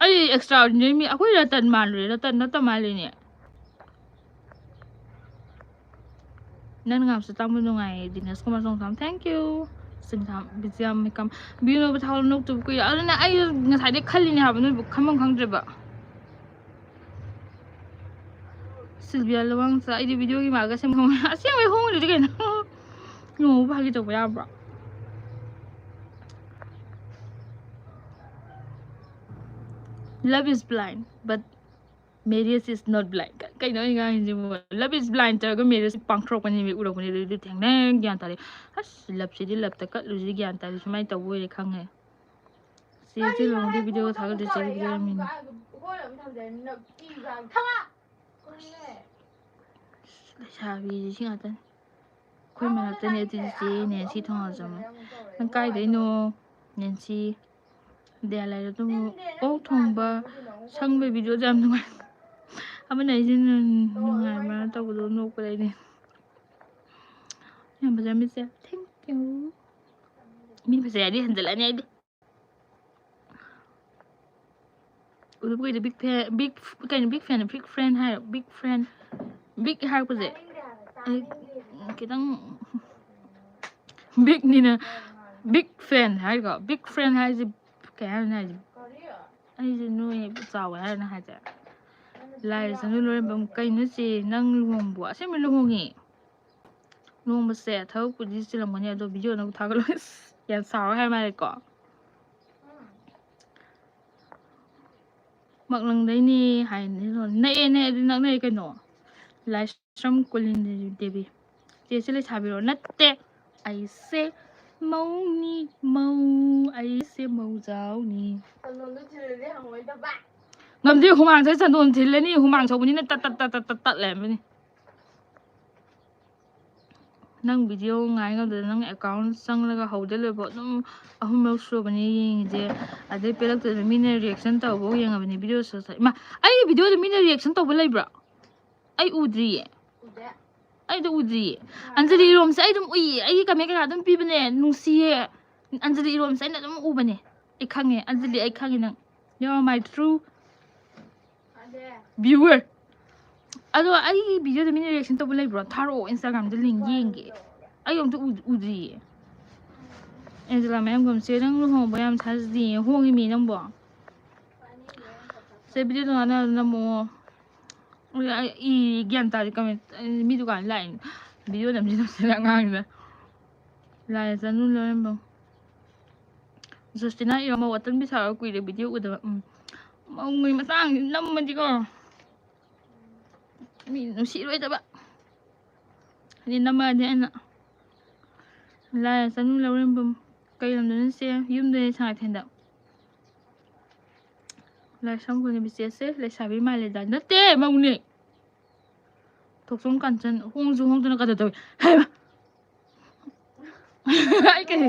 ꯑꯩ ꯑꯦꯛꯁꯇ꯭ꯔꯥ ꯑꯣꯔꯗꯤꯅꯔꯤ ꯃꯤ ꯑꯩꯈꯣꯏ ꯔꯇꯟ ꯃꯥꯜꯂꯨꯔꯦ ꯔꯇꯟ ꯅꯠꯇ ꯃꯥꯜꯂꯤꯅꯦ ꯅꯪꯅ ꯉꯥꯡꯕꯁꯨ ꯇꯥꯕ ꯅꯨꯡꯉꯥꯏꯌꯦ ꯗꯤꯅꯦꯁ ꯀꯨꯃꯥꯔ ꯁꯣꯡꯊꯥꯝ ꯊꯦꯡꯛ ꯌꯨ ꯁꯤꯡꯊꯥꯝ ꯕꯤꯖꯌꯥꯝ ꯃꯤꯀꯝ ꯕꯤꯅꯣꯕ ꯊꯥꯎ ꯅꯣꯛꯇꯕ ꯀꯨꯏꯔꯦ ꯑꯗꯨꯅ ꯑꯩ ꯉꯁꯥꯏꯗꯩ ꯈꯜꯂꯤꯅꯦ ꯍꯥꯏꯕ ꯅꯣꯏꯕꯨ ꯈꯟꯐꯝ ꯈꯪꯗ꯭ꯔꯦꯕ ꯁꯤꯜꯚꯤꯌꯥ ꯂꯋꯥꯡꯆꯥ ꯑꯩꯗꯤ ꯚꯤꯗꯤꯑꯣꯒꯤ ꯃꯥꯜꯂꯒ ꯑꯁꯦꯡꯕꯩ ꯍꯣꯡꯉꯨꯗ꯭ꯔꯗꯤ ꯀꯩꯅꯣ ꯅꯣꯡꯃ ꯐꯥꯒꯤ ꯇꯧꯕ ꯌꯥꯕ꯭ꯔꯣ Love is blind, but marriage is not blind. Kayno ay nga hindi mo. Love is blind talaga marriage pangkrok ni urok ni dito tingnan gyan tali. Has love si di love ta kat lu si gyan tali sumay tawo ri khang hai. Si si long di video thagal di chali video min. Sabi si ngatan. Khoi manakta ni ati si Nancy thongajam. Nang kai dai no Nancy Dia lai tum ok thongba sangbe video jam nungai amana isin nungai ma tawdo nokpa dai yam bazam se thank you min basa yadi handalani ai udu boy the big fan big kind big friend hai big friend big har ko je kitang big ni na big fan hai ko big friend hai je kaya na ai je no ye chaw hai na ha ja lai sanu lo bam kai nu si nang luhong bu ase mi luhongi luhong ba se thau pu ji silam ngani ado video na thagalo yan saw hai mai ko maklang dai ni hai ni ron na e ne adi nak nei kai no lai stram kulin devi je se le sabiro natte ai se mau ni mau ai se mau zau ni ngamdi humang sai sandon thil ni humang chobuni na tat le ni nang video ngai ngam de nang account sang laga haude le bo dum ahum lo sho bani yeng je ade pelak de mina reaction taw bo yeng abani video so sai ma ai video de mina reaction taw bo leibra ai udri ai do udri anjali rom sai dum ui ai ka me ka dum pi bane nungsi anjali rom sai na dum u bane ai khange anjali ai khange nang you are my true viewer ado ai video de mina reaction to bulai bro tharo Instagram de link yenge ai yom to udri Angela ma'am gom se nang lu hong bayam thas di hong mi nang bo se video na mo i gyan ta comment mi du kan line video ꯅꯝꯁꯤꯜꯂꯛꯁꯤꯅ ꯑꯉꯥꯡꯁꯤꯅ ꯂꯥꯏ ꯆꯅꯨ ꯂꯣꯏꯔꯝꯕ ꯖꯁꯇꯤꯅꯥ ꯏꯔꯝꯕ ꯋꯥꯇꯟ ꯕꯤꯁꯥꯔ ꯀꯨꯏꯔꯦ video ꯎꯗꯕ ꯃꯧꯒꯤ ꯃꯇꯥꯡꯁꯤ ꯅꯝꯃꯗꯤꯀꯣ ꯃꯤ ꯅꯨꯡꯁꯤꯔꯣꯏꯗꯕ ꯍꯥꯏꯗꯤ ꯅꯝꯃꯛꯑꯗꯤ ꯑꯩꯅ ꯂꯥꯏ ꯆꯅꯨ ꯂꯧꯔꯦꯝꯕꯝ ꯀꯩ ꯂꯝꯗꯅ ꯆꯦ ꯌꯨꯝꯗꯅꯤ ꯁꯉꯥꯏꯊꯦꯟꯗ ꯂꯥꯏꯁ꯭ꯔꯝ ꯈꯨꯟꯕꯤ ꯆꯦꯁꯦ ꯂꯩꯁꯥꯕꯤ ꯃꯥꯜꯂꯦꯗ ꯅꯠꯇꯦ ꯃꯧꯅꯦ ꯊꯣꯛꯆꯣꯝ ꯀꯥꯟꯆꯟ ꯍꯣꯡꯁꯨ ꯍꯣꯡꯗꯅ ꯀꯗ ꯇꯧꯏ ꯍꯥꯏꯕ ꯑꯩ ꯀꯩ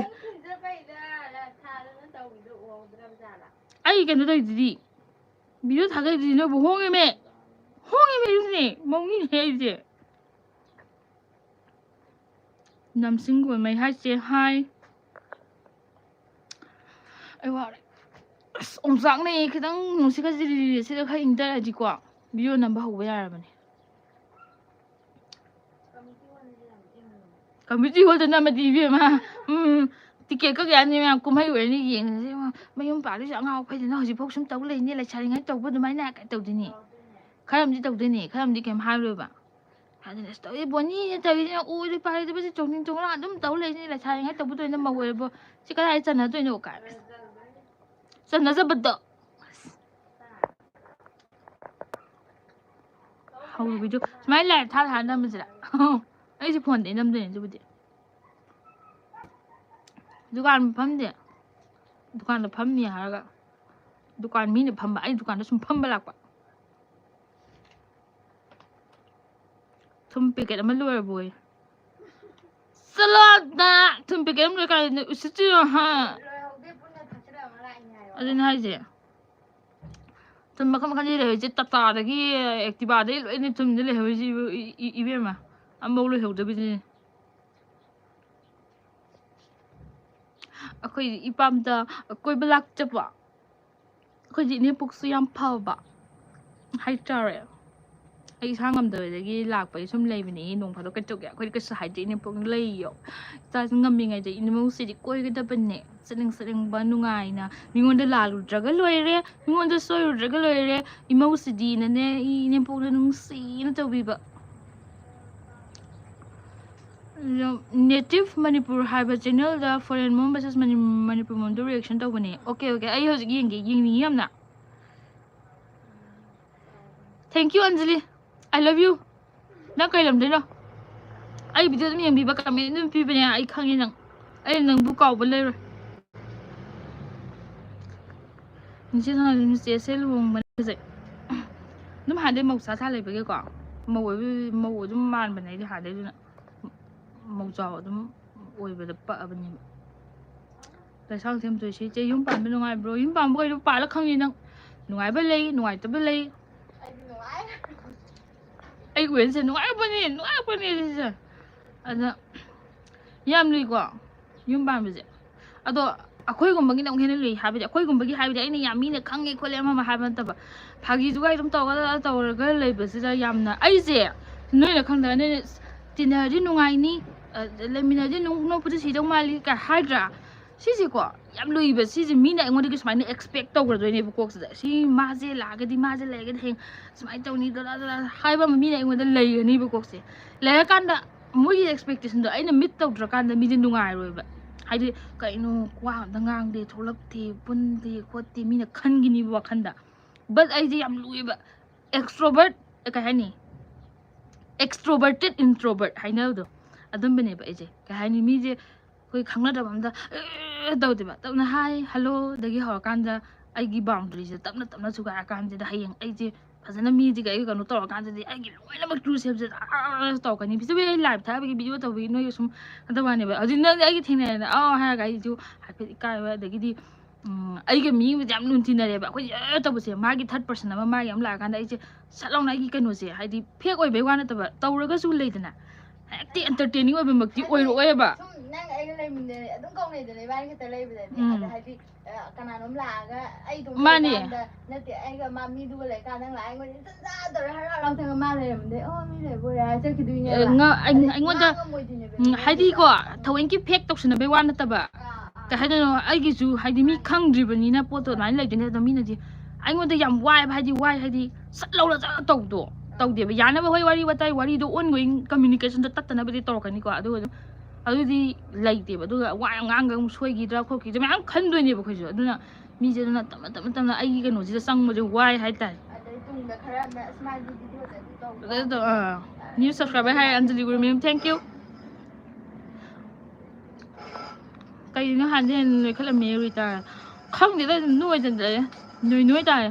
ꯑꯩ ꯀꯩꯅꯣ ꯇꯧꯔꯤꯗꯨꯗꯤ ꯚꯤꯗꯤꯑꯣ ꯊꯥꯒꯠꯂꯤꯗꯨꯗꯤ ꯅꯣꯏꯕꯨ ꯍꯣꯡꯉꯦꯃꯦ ꯍꯣꯡꯉꯦꯃꯦ ꯃꯧꯅꯤꯅꯦ ꯑꯩꯁꯦ ꯅꯝꯁꯤꯡ ꯀꯣꯟꯃꯩ ꯍꯥꯏꯁꯦ ꯍꯥꯏ ꯑꯩ ꯋꯥꯔꯦ ꯑꯁ ꯑꯣꯝꯆꯥꯛꯅꯩꯌꯦ ꯈꯤꯇꯪ ꯅꯨꯡꯁꯤꯠ ꯈꯖꯤꯛ ꯂꯤꯔꯤ ꯁꯤꯗ ꯈꯔ ꯏꯪꯊꯔꯗꯤꯀꯣ ꯚꯤꯗꯤꯑꯣ ꯅꯝꯕ ꯍꯧꯕ ꯌꯥꯔꯕꯅꯦ ꯀꯝꯃ꯭ꯌꯨꯅꯤꯇꯤ ꯍꯣꯜꯗ ꯅꯝꯃꯗꯤ ꯏꯕꯦꯝꯃ ꯇꯤꯛꯀꯦꯠ ꯀꯛ ꯌꯥꯅꯤ ꯃꯌꯥꯝ ꯀꯨꯝꯍꯩ ꯑꯣꯏꯔꯅꯤ ꯌꯦꯡꯉꯁꯤ ꯃꯌꯨꯝ ꯄꯥꯜꯂꯤꯁꯦ ꯑꯉꯥꯎ ꯑꯐꯩꯗꯅ ꯍꯧꯖꯤꯛꯐꯥꯎ ꯁꯨꯝ ꯇꯧ ꯂꯩꯅꯤ ꯂꯩꯁꯥꯔꯤꯉꯩ ꯇꯧꯕ ꯑꯗꯨꯃꯥꯏꯅ ꯀꯩ ꯇꯧꯗꯣꯏꯅꯤ ꯈꯔ ꯑꯃꯗꯤ ꯇꯧꯗꯣꯏꯅꯤ ꯈꯔ ꯑꯃꯗꯤ ꯀꯩꯝ ꯍꯥꯏꯔꯣꯏꯕ ꯑꯗꯨꯅ ꯑꯁ ꯇꯧꯏ ꯕꯣꯅꯤꯅ ꯇꯧꯔꯤꯁꯤꯅ ꯎꯔꯤ ꯄꯥꯏꯔꯤꯗꯕꯁꯤ ꯆꯣꯡꯅꯤꯡ ꯆꯣꯡꯅꯤꯡ ꯑꯗꯨꯝ ꯇꯧ ꯂꯩꯅꯤ ꯂꯩꯁꯥꯔꯤꯉꯩ ꯇꯧꯕꯗꯣꯏꯅ ꯃꯧ ꯑꯣꯏꯔꯕꯣ ꯁꯤ ꯀꯗꯥꯏ ꯆꯟꯅꯗꯣꯏꯅꯣ ꯀꯥꯏ ꯆꯟꯅꯖꯕꯗꯣ ꯍꯧꯔꯨꯕꯤꯗꯨ ꯁꯨꯃꯥꯏꯅ ꯂꯥꯏꯔ ꯊꯥ ꯅꯝꯕꯁꯤꯔ ꯑꯩꯁꯦ ꯐꯣꯟꯗꯩ ꯅꯝꯗꯣꯏꯅꯦ ꯑꯗꯨꯕꯨꯗꯤ ꯗꯨꯀꯥꯟ ꯐꯝꯗꯦ ꯗꯨꯀꯥꯟꯗ ꯐꯝꯅꯤ ꯍꯥꯏꯔꯒ ꯗꯨꯀꯥꯟ ꯃꯤꯅ ꯐꯝꯕ ꯑꯩ ꯗꯨꯀꯥꯟꯗ ꯁꯨꯝ ꯐꯝꯕ ꯂꯥꯛꯄ ꯊꯨꯝ ꯄꯦꯀꯦꯠ ꯑꯃ ꯂꯣꯏꯔꯕꯣꯏ ꯆꯠꯂꯣꯗ ꯊꯨꯝ ꯄꯦꯀꯦꯠ ꯑꯃ ꯂꯣꯏꯔꯀꯥꯟꯗ ꯎꯁꯤꯠꯇ꯭ꯔꯤꯔꯣ ꯍꯥ ꯑꯗꯨꯅ ꯍꯥꯏꯁꯦ ꯊꯨꯝ ꯃꯈꯜ ꯃꯈꯜꯗꯤ ꯂꯩꯍꯧꯔꯤꯁꯦ ꯇꯥꯇꯥꯗꯒꯤ ꯑꯦꯛꯇꯤꯚꯥꯗꯒꯤ ꯂꯣꯏꯅ ꯊꯨꯝꯗ ꯂꯩꯍꯧꯔꯤꯁꯤ ꯏꯕꯦꯝꯃ ꯑꯃꯐꯥꯎ ꯂꯣꯏꯍꯧꯗꯕꯤꯗꯨꯅꯦ ꯑꯩꯈꯣꯏ ꯏꯄꯥꯝꯗ ꯀꯣꯏꯕ ꯂꯥꯛꯆꯕ ꯑꯩꯈꯣꯏꯗꯤ ꯏꯅꯦꯝꯄꯣꯛꯁꯨ ꯌꯥꯝ ꯐꯕ ꯍꯥꯏꯇꯥꯔꯦ ꯑꯩ ꯏꯁꯥ ꯉꯝꯗꯕꯗꯒꯤ ꯂꯥꯛꯄꯒꯤ ꯁꯨꯝ ꯂꯩꯕꯅꯦ ꯅꯣꯡ ꯐꯥꯗꯣꯛ ꯀꯩꯗꯧꯒꯦ ꯑꯩꯈꯣꯏꯗꯤ ꯀꯩꯁꯨ ꯍꯥꯏꯗꯦ ꯏꯅꯦꯝꯄꯣꯛꯅ ꯂꯩꯌꯣ ꯏꯆꯥꯁꯨ ꯉꯝꯃꯤꯉꯩꯗ ꯏꯅꯦꯝꯄꯣꯛꯁꯤꯗꯤ ꯀꯣꯏꯒꯗꯕꯅꯦ ꯆꯠꯅꯤꯡꯕ ꯅꯨꯡꯉꯥꯏꯅ ꯃꯤꯉꯣꯟꯗ ꯂꯥꯜꯂꯨꯗ꯭ꯔꯒ ꯂꯣꯏꯔꯦ ꯃꯤꯉꯣꯟꯗ ꯁꯣꯏꯔꯨꯗ꯭ꯔꯒ ꯂꯣꯏꯔꯦ ꯏꯃꯧꯁꯤꯗꯤꯅꯅꯦ ꯏꯅꯦꯝꯄꯣꯛꯅ ꯅꯨꯡꯁꯤꯅ ꯇꯧꯕꯤꯕ ꯅꯦꯇꯤꯞ ꯃꯅꯤꯄꯨꯔ ꯍꯥꯏꯕ ꯆꯦꯅꯦꯜꯗ ꯐꯣꯔꯦꯟ ꯃꯣꯝ ꯚꯔꯁꯦꯁ ꯃꯅꯤꯄꯨꯔ ꯃꯣꯝꯗ ꯔꯤꯌꯦꯛꯁꯟ ꯇꯧꯕꯅꯦ ꯑꯣꯀꯦ ꯑꯩ ꯍꯧꯖꯤꯛ ꯌꯦꯡꯅꯤꯡꯉꯤ ꯌꯥꯝꯅ thank you Anjali I love you ꯅꯪ ꯀꯩ ꯂꯝꯗꯩꯅꯣ ꯑꯩ ꯚꯤꯗꯤꯑꯣ ꯑꯗꯨꯝ ꯌꯦꯡꯕꯤꯕ ꯀꯃꯦꯟ ꯑꯗꯨꯝ ꯄꯤꯕꯅꯦ ꯑꯩ ꯈꯪꯉꯦ ꯅꯪ ꯑꯩ ꯅꯪꯕꯨ ꯀꯥꯎꯕ ꯂꯩꯔꯣꯏ ꯆꯦꯁꯦ ꯂꯨꯍꯣꯡꯕꯅꯦ ꯍꯧꯖꯤꯛ ꯑꯗꯨꯝ ꯍꯥꯟꯅꯗꯩ ꯃꯧ ꯁꯥ ꯂꯩꯕꯒꯤꯀꯣ ꯃꯧ ꯑꯗꯨꯝ ꯃꯥꯟꯕꯅꯦ ꯑꯩꯗꯤ ꯍꯥꯟꯅꯗꯩ ꯑꯗꯨꯅ ꯃꯧꯖꯥꯎ ꯑꯗꯨꯝ ꯑꯣꯏꯕꯗ ꯄꯛꯑꯕꯅꯦꯕ ꯂꯩꯁꯥꯡꯊꯦꯝ ꯇꯣꯏꯁꯤ ꯏꯆꯦ ꯌꯨꯝ ꯄꯥꯟꯕ ꯅꯨꯡꯉꯥꯏꯕ꯭ꯔꯣ ꯌꯨꯝ ꯄꯥꯟꯕ ꯀꯩꯗꯣ ꯄꯥꯜꯂ ꯈꯪꯅꯤ ꯅꯪ ꯅꯨꯡꯉꯥꯏꯕ ꯂꯩ ꯅꯨꯡꯉꯥꯏꯇꯕ ꯂꯩ ꯑꯩ ꯋꯦꯟꯁꯦ ꯅꯨꯡꯉꯥꯏꯔꯛꯄꯅꯦ ꯁꯤꯁꯦ ꯑꯗ ꯌꯥꯝ ꯂꯨꯏꯀꯣ ꯌꯨꯝ ꯄꯥꯟꯕꯁꯦ ꯑꯗꯣ ꯑꯩꯈꯣꯏꯒꯨꯝꯕꯒꯤꯅ ꯑꯃꯨꯛ ꯍꯦꯟꯅ ꯂꯨꯏ ꯍꯥꯏꯕꯗꯤ ꯑꯩꯈꯣꯏꯒꯨꯝꯕꯒꯤ ꯍꯥꯏꯕꯗꯤ ꯑꯩꯅ ꯌꯥꯝ ꯃꯤꯅ ꯈꯪꯉꯦ ꯈꯣꯠꯂꯦ ꯑꯃ ꯍꯥꯏꯕ ꯅꯠꯇꯕ ꯐꯥꯒꯤꯗꯨꯒ ꯑꯗꯨꯝ ꯇꯧꯔꯒ ꯂꯩꯕꯁꯤꯗ ꯌꯥꯝꯅ ꯑꯩꯁꯦ ꯅꯣꯏꯅ ꯈꯪꯗꯕ ꯅꯣꯏꯅ ꯇꯤꯟꯅꯔꯗꯤ ꯅꯨꯡꯉꯥꯏꯅꯤ ꯂꯩꯃꯤꯟꯅꯔꯗꯤ ꯅꯣꯛꯄꯗ ꯁꯤꯗꯧ ꯃꯥꯜꯂꯤ ꯀꯥꯏ ꯍꯥꯏꯗ꯭ꯔꯥ ꯁꯤꯁꯦꯀꯣ ꯌꯥꯝ ꯂꯨꯏꯕ ꯁꯤꯁꯦ ꯃꯤꯅ ꯑꯩꯉꯣꯟꯗꯒꯤ ꯁꯨꯃꯥꯏꯅ ꯑꯦꯛꯁꯄꯦꯛ ꯇꯧꯈ꯭ꯔꯗꯣꯏꯅꯦꯕ ꯀꯣꯛꯁꯤꯗ ꯁꯤ ꯃꯥꯁꯦ ꯂꯥꯛꯑꯒꯗꯤ ꯃꯥꯁꯦ ꯂꯩꯔꯒꯗꯤ ꯍꯌꯦꯡ ꯁꯨꯃꯥꯏꯅ ꯇꯧꯅꯤ ꯍꯥꯏꯕ ꯑꯃ ꯃꯤꯅ ꯑꯩꯉꯣꯟꯗ ꯂꯩꯒꯅꯤꯕ ꯀꯣꯛꯁꯦ ꯂꯩꯔꯀꯥꯟꯗ ꯃꯣꯏꯒꯤ ꯑꯦꯛꯁꯄꯦꯛꯇꯦꯁꯟꯗꯣ ꯑꯩꯅ ꯃꯤꯠ ꯇꯧꯗ꯭ꯔꯀꯥꯟꯗ ꯃꯤꯁꯦ ꯅꯨꯡꯉꯥꯏꯔꯣꯏꯕ ꯍꯥꯏꯗꯤ ꯀꯩꯅꯣ ꯋꯥ ꯑꯝꯇ ꯉꯥꯡꯗꯦ ꯊꯣꯛꯂꯛꯇꯦ ꯄꯨꯟꯗꯦ ꯈꯣꯠꯇꯦ ꯃꯤꯅ ꯈꯟꯈꯤꯅꯤꯕ ꯋꯥꯈꯟꯗ ꯕꯠ ꯑꯩꯁꯦ ꯌꯥꯝ ꯂꯨꯏꯕ ꯑꯦꯛꯁꯇ꯭ꯔꯣꯕꯔꯠ ꯀꯩ ꯍꯥꯏꯅꯤ ꯑꯦꯛꯁꯇ꯭ꯔꯣꯕꯔꯇꯦꯠ ꯏꯟꯇ꯭ꯔꯣꯕꯔꯠ ꯍꯥꯏꯅꯕꯗꯣ ꯑꯗꯨꯝꯕꯅꯦꯕ ꯑꯩꯁꯦ ꯀꯩ ꯍꯥꯏꯅꯤ ꯃꯤꯁꯦ ꯑꯩꯈꯣই ꯈꯪꯅꯗꯕ ꯑꯝꯗ ꯇꯧꯗꯦꯕ ꯇꯞꯅ ꯍꯥꯏ ꯍꯜꯂꯣꯗꯒꯤ ꯍꯧꯔꯀꯥꯟꯗ ꯑꯩꯒꯤ ꯕꯥꯎꯟꯗꯔꯤꯁꯦ ꯇꯞꯅ ꯁꯨꯒꯥꯏꯔꯀꯥꯟꯁꯤꯗ ꯍꯌꯦꯡ ꯑꯩꯁꯦ ꯐꯖꯅ ꯃꯤꯁꯤꯒ ꯑꯩꯒ ꯀꯩꯅꯣ ꯇꯧꯔꯀꯥꯟꯗꯗꯤ ꯑꯩꯒꯤ ꯂꯣꯏꯅꯃꯛ ꯇ꯭ꯔꯨ ꯁꯦꯞꯁꯦ ꯇꯧꯔꯛꯀꯅꯤ ꯐꯤꯖꯕꯤ ꯑꯩ ꯂꯥꯏꯚ ꯊꯥꯕꯒꯤ ꯚꯤꯗꯤꯑꯣ ꯇꯧꯕꯒꯤ ꯅꯣꯏꯒ ꯁꯨꯝ ꯋꯥꯅꯦꯕ ꯍꯧꯖꯤꯛ ꯅꯪꯗꯤ ꯑꯩꯒꯤ ꯊꯦꯡꯅꯔꯦꯅ ꯍꯥꯏꯔꯒ ꯑꯩꯁꯨ ꯍꯥꯏꯐꯦꯠ ꯏꯀꯥꯏꯕ ꯑꯗꯒꯤꯗꯤ ꯑꯩꯒ ꯃꯤꯒꯁꯦ ꯌꯥꯝ ꯂꯨꯅ ꯇꯤꯟꯅꯔꯦꯕ ꯑꯩꯈꯣꯏ ꯇꯧꯕꯁꯦ ꯃꯥꯒꯤ ꯊꯥꯔꯠ ꯄꯔꯁꯟ ꯑꯃ ꯃꯥꯒꯤ ꯑꯃ ꯂꯥꯛꯑꯀꯥꯟꯗ ꯑꯩꯁꯦ ꯁꯠ ꯂꯥꯎꯅ ꯑꯩꯒꯤ ꯀꯩꯅꯣꯁꯦ ꯍꯥꯏꯗꯤ ꯐꯦꯛ ꯑꯣꯏꯕꯩ ꯋꯥ ꯅꯠꯇꯕ ꯇꯧꯔꯒꯁꯨ ꯂꯩꯗꯅ ꯍꯦꯛꯇꯤ ꯑꯦꯟꯇꯔꯇꯦꯅꯤꯡ ꯑꯣꯏꯕꯃꯛꯇꯤ ꯑꯣꯏꯔꯛꯑꯣꯏꯕ ꯅꯪ ꯑꯩꯒ ꯂꯩꯃꯤꯟꯅꯔꯦ ꯑꯗꯨꯝ ꯀꯧꯅꯩꯗꯅ ꯏꯕꯥꯅꯤ ꯈꯛꯇ ꯂꯩꯕꯗꯗꯤ ꯑꯗ ꯍꯥꯏꯗꯤ ꯀꯅꯥꯅꯣꯝ ꯂꯥꯛꯑꯒ ꯑꯩꯗꯣ ꯂꯩꯀꯥꯟꯗ ꯅꯠꯇꯦ ꯑꯩꯒ ꯃꯥ ꯃꯤꯗꯨꯒ ꯂꯩꯀꯥꯟꯗ ꯅꯪ ꯂꯥꯛꯑ ꯑꯩꯉꯣꯟꯗ ꯆꯟꯖꯥ ꯇꯧꯔꯦ ꯍꯔꯥꯎ ꯊꯪꯉ ꯃꯥ ꯂꯩꯔꯝꯗꯦ ꯃꯤ ꯂꯩꯕꯣꯏꯔꯦ ꯍꯥꯏꯔ ꯆꯠꯈꯤꯗꯣꯏꯅꯦꯕ ꯑꯩꯉꯣꯟꯗ ꯍꯥꯏꯗꯤꯀꯣ ꯊꯑꯣꯏꯀꯤ ꯐꯦꯛ ꯇꯧꯁꯟꯅꯕꯩ ꯋꯥ ꯅꯠꯇꯕ ꯀꯩ ꯍꯥꯏꯗꯣꯏꯅꯣ ꯑꯩꯒꯤꯁꯨ ꯍꯥꯏꯗꯤ ꯃꯤ ꯈꯪꯗ꯭ꯔꯤꯕꯅꯤꯅ ꯄꯣꯠꯇꯣ ꯑꯗꯨꯃꯥꯏꯅ ꯂꯩꯗꯣꯏꯅꯦ ꯑꯗꯣ ꯃꯤꯅꯗꯤ ꯑꯩꯉꯣꯟꯗ ꯌꯥꯝ ꯋꯥꯏꯕ ꯍꯥꯏꯗꯤ ꯁꯠ ꯂꯧꯔ ꯇꯧꯕꯗꯣ tꯧꯗꯦꯕ ꯌꯥꯅꯕ ꯍꯣꯏ ꯋꯥꯔꯤ ꯋꯥꯇꯥꯏ ꯋꯥꯔꯤꯗꯣ ongoing communicationꯗ ꯇꯠꯇꯅꯕꯗꯤ ꯇꯧꯔꯛꯀꯅꯤꯀꯣ ꯑꯗꯨꯒ ꯑꯗꯨꯗꯤ ꯂꯩꯇꯦꯕ ꯑꯗꯨꯒ ꯋꯥ ꯌꯥꯝ ꯉꯥꯡꯒ ꯑꯃꯨꯛ ꯁꯣꯏꯈꯤꯗ꯭ꯔꯥ ꯈꯣꯠꯈꯤꯗ꯭ꯔꯥ ꯃꯌꯥꯝ ꯈꯟꯗꯣꯏꯅꯦꯕ ꯑꯩꯈꯣꯏꯁꯨ ꯑꯗꯨꯅ ꯃꯤꯁꯦ ꯑꯗꯨꯅ ꯇꯞꯅ ꯑꯩꯒꯤ ꯀꯩꯅꯣꯁꯤꯗ ꯆꯪꯕꯁꯦ ꯋꯥꯏ ꯍꯥꯏꯇꯥꯔꯦ ꯑꯗꯩ ꯇꯨꯡꯗ ꯈꯔ ꯁꯨꯃꯥꯏꯅ ꯚꯤꯗꯤꯑꯣꯗꯗꯤ ꯇꯧꯕ new subscriber hi Anjali Guru ma'am thank you ꯀꯩꯅꯣ ꯍꯥꯟꯅ ꯍꯦꯟꯅ ꯅꯣꯏꯈꯠꯂꯝꯃꯦ ꯔꯤꯇꯥꯔ ꯈꯪꯗꯦꯗ ꯑꯗꯨꯝ ꯅꯣꯏꯗꯅ ꯅꯣꯏ ꯇꯥꯔꯦ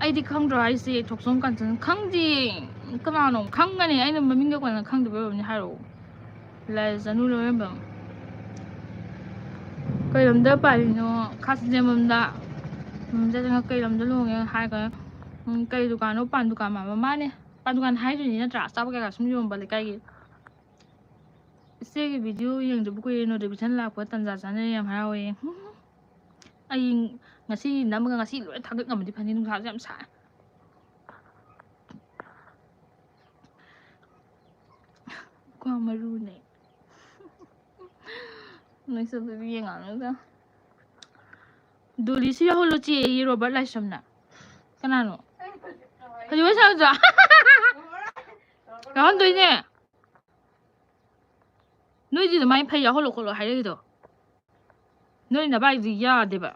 ꯑꯩꯗꯤ ꯈꯪꯗ꯭ꯔꯣ ꯍꯥꯏꯁꯦ ꯊꯣꯛꯆꯣꯝ ꯀꯥꯟꯆꯟ ꯈꯪꯗꯦ ꯀꯅꯥꯅꯣ ꯈꯪꯒꯅꯤ ꯑꯩꯅ ꯃꯃꯤꯡꯒ ꯀꯣꯟꯅ ꯈꯪꯗꯕ ꯑꯣꯏꯔꯕꯅꯤ ꯍꯥꯏꯔꯛꯑꯣ ꯂꯥꯏꯖꯅꯨ ꯂꯣꯏꯔꯝꯕꯝ ꯀꯩ ꯂꯝꯗ ꯄꯥꯜꯂꯤꯅꯣ ꯈꯥꯁꯤꯡꯖꯦꯝꯕꯝꯗ ꯆꯠꯆꯪꯉ ꯀꯩ ꯂꯝꯗ ꯂꯨꯍꯣꯡꯉꯦ ꯍꯥꯏꯔꯒ ꯀꯩ ꯗꯨꯀꯥꯟꯅꯣ ꯄꯥꯟ ꯗꯨꯀꯥꯟ ꯃꯥꯟꯕ ꯃꯥꯅꯦ ꯄꯥꯟ ꯗꯨꯀꯥꯟ ꯍꯥꯏꯗꯣꯏꯅꯤ ꯅꯠꯇ꯭ꯔꯥ ꯑꯆꯥꯄꯣꯠ ꯀꯩꯀꯥ ꯁꯨꯝ ꯌꯣꯟꯕ ꯂꯩꯀꯥꯏꯒꯤ ꯏꯆꯦꯒꯤ ꯚꯤꯗꯤꯑꯣ ꯌꯦꯡꯗꯕ ꯀꯨꯏꯔꯦ ꯅꯣꯇꯤꯐꯤꯀꯦꯁꯟ ꯂꯥꯛꯄ ꯇꯟꯖꯥ ꯆꯥꯅꯔꯦ ꯌꯥꯝ ꯍꯔꯥꯎꯋꯦ ꯑꯩ ꯉꯁꯤ ꯅꯝꯃꯒ ꯉꯁꯤ ꯂꯣꯏ ꯊꯥꯒꯠ ꯉꯝꯃꯗꯤ ꯐꯅꯤ ꯅꯨꯡꯁꯥꯁꯨ ꯌꯥꯝ ꯁꯥꯏ ꯀ꯭ꯋꯥ ꯃꯔꯨꯅꯦ ꯅꯣꯏꯁꯨ ꯌꯦꯡꯉꯛꯑꯅꯨꯗ ꯗꯣꯂꯤꯁꯨ ꯌꯥꯎꯍꯜꯂꯨ ꯆꯦ ꯔꯣꯕꯔꯠ ꯂꯥꯏꯁ꯭ꯔꯝꯅ ꯀꯅꯥꯅꯣ ꯍꯧꯖꯤꯛ ꯋꯥꯔꯤ ꯁꯥꯟꯅꯗ꯭ꯔꯣ ꯌꯥꯎꯍꯟꯗꯣꯏꯅꯦ ꯅꯣꯏꯗꯤ ꯑꯗꯨꯃꯥꯏꯅ ꯐꯩ ꯌꯥꯎꯍꯜꯂꯣ ꯈꯣꯠꯂꯣ ꯍꯥꯏꯔꯛꯏꯗꯣ ꯅꯣꯏ ꯅꯕꯥꯏꯗꯤ ꯌꯥꯗꯦꯕ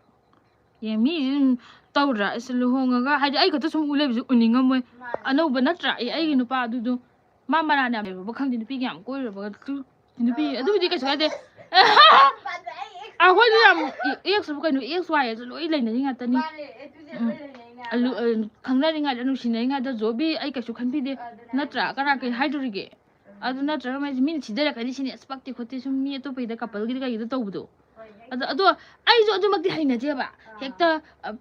ꯃꯤꯁꯤ ꯑꯗꯨꯝ ꯇꯧꯗ꯭ꯔꯥ ꯑꯁ ꯂꯨꯍꯣꯡꯉꯒ ꯍꯥꯏꯗꯤ ꯑꯩ ꯈꯛꯇ ꯁꯨꯝ ꯎ ꯂꯩꯕꯁꯨ ꯎꯅꯤꯡꯉꯝꯃꯣꯏ ꯑꯅꯧꯕ ꯅꯠꯇ꯭ꯔꯥ ꯑꯩꯒꯤ ꯅꯨꯄꯥ ꯑꯗꯨꯗꯣ ꯃꯥ ꯃꯔꯥꯟ ꯌꯥꯝ ꯂꯩꯔꯨꯕ ꯈꯪꯗꯦ ꯅꯨꯄꯤꯒ ꯌꯥꯝ ꯀꯣꯏꯔꯨꯕ ꯅꯨꯄꯤ ꯑꯗꯨꯕꯨꯗꯤ ꯀꯩꯁꯨ ꯀꯥꯏꯗꯦ ꯑꯩꯈꯣꯏꯗꯤ ꯌꯥꯝ ꯑꯦꯛꯁꯄꯨ ꯀꯩꯅꯣ ꯑꯦꯛꯁ ꯋꯥꯏꯁꯨ ꯂꯣꯏ ꯂꯩꯅꯔꯤ ꯉꯥꯛꯇꯅꯤ ꯈꯪꯅꯔꯤꯉꯩꯗ ꯅꯨꯡꯁꯤꯅꯔꯤꯉꯩꯗ ꯖꯣꯕꯤ ꯑꯩ ꯀꯩꯁꯨ ꯈꯟꯕꯤꯗꯦ ꯅꯠꯇ꯭ꯔꯥ ꯀꯅꯥ ꯀꯩ ꯍꯥꯏꯗꯣꯔꯤꯒꯦ ꯑꯗꯨ ꯅꯠꯇ꯭ꯔꯒ ꯃꯤꯅ ꯊꯤꯖꯔꯛꯀꯅꯤ ꯁꯤꯅꯤ ꯑꯁ ꯄꯛꯇꯦ ꯈꯣꯠꯇꯦ ꯁꯨꯝ ꯃꯤ ꯑꯇꯣꯞꯄꯒꯤꯗ ꯀꯄꯜꯒꯤꯗ ꯀꯩꯒꯤꯗ ꯇꯧꯕꯗꯣ ꯑꯗꯣ ꯑꯩꯁꯨ ꯑꯗꯨꯃꯛꯇꯤ ꯍꯩꯅꯗꯦꯕ ꯍꯦꯛꯇ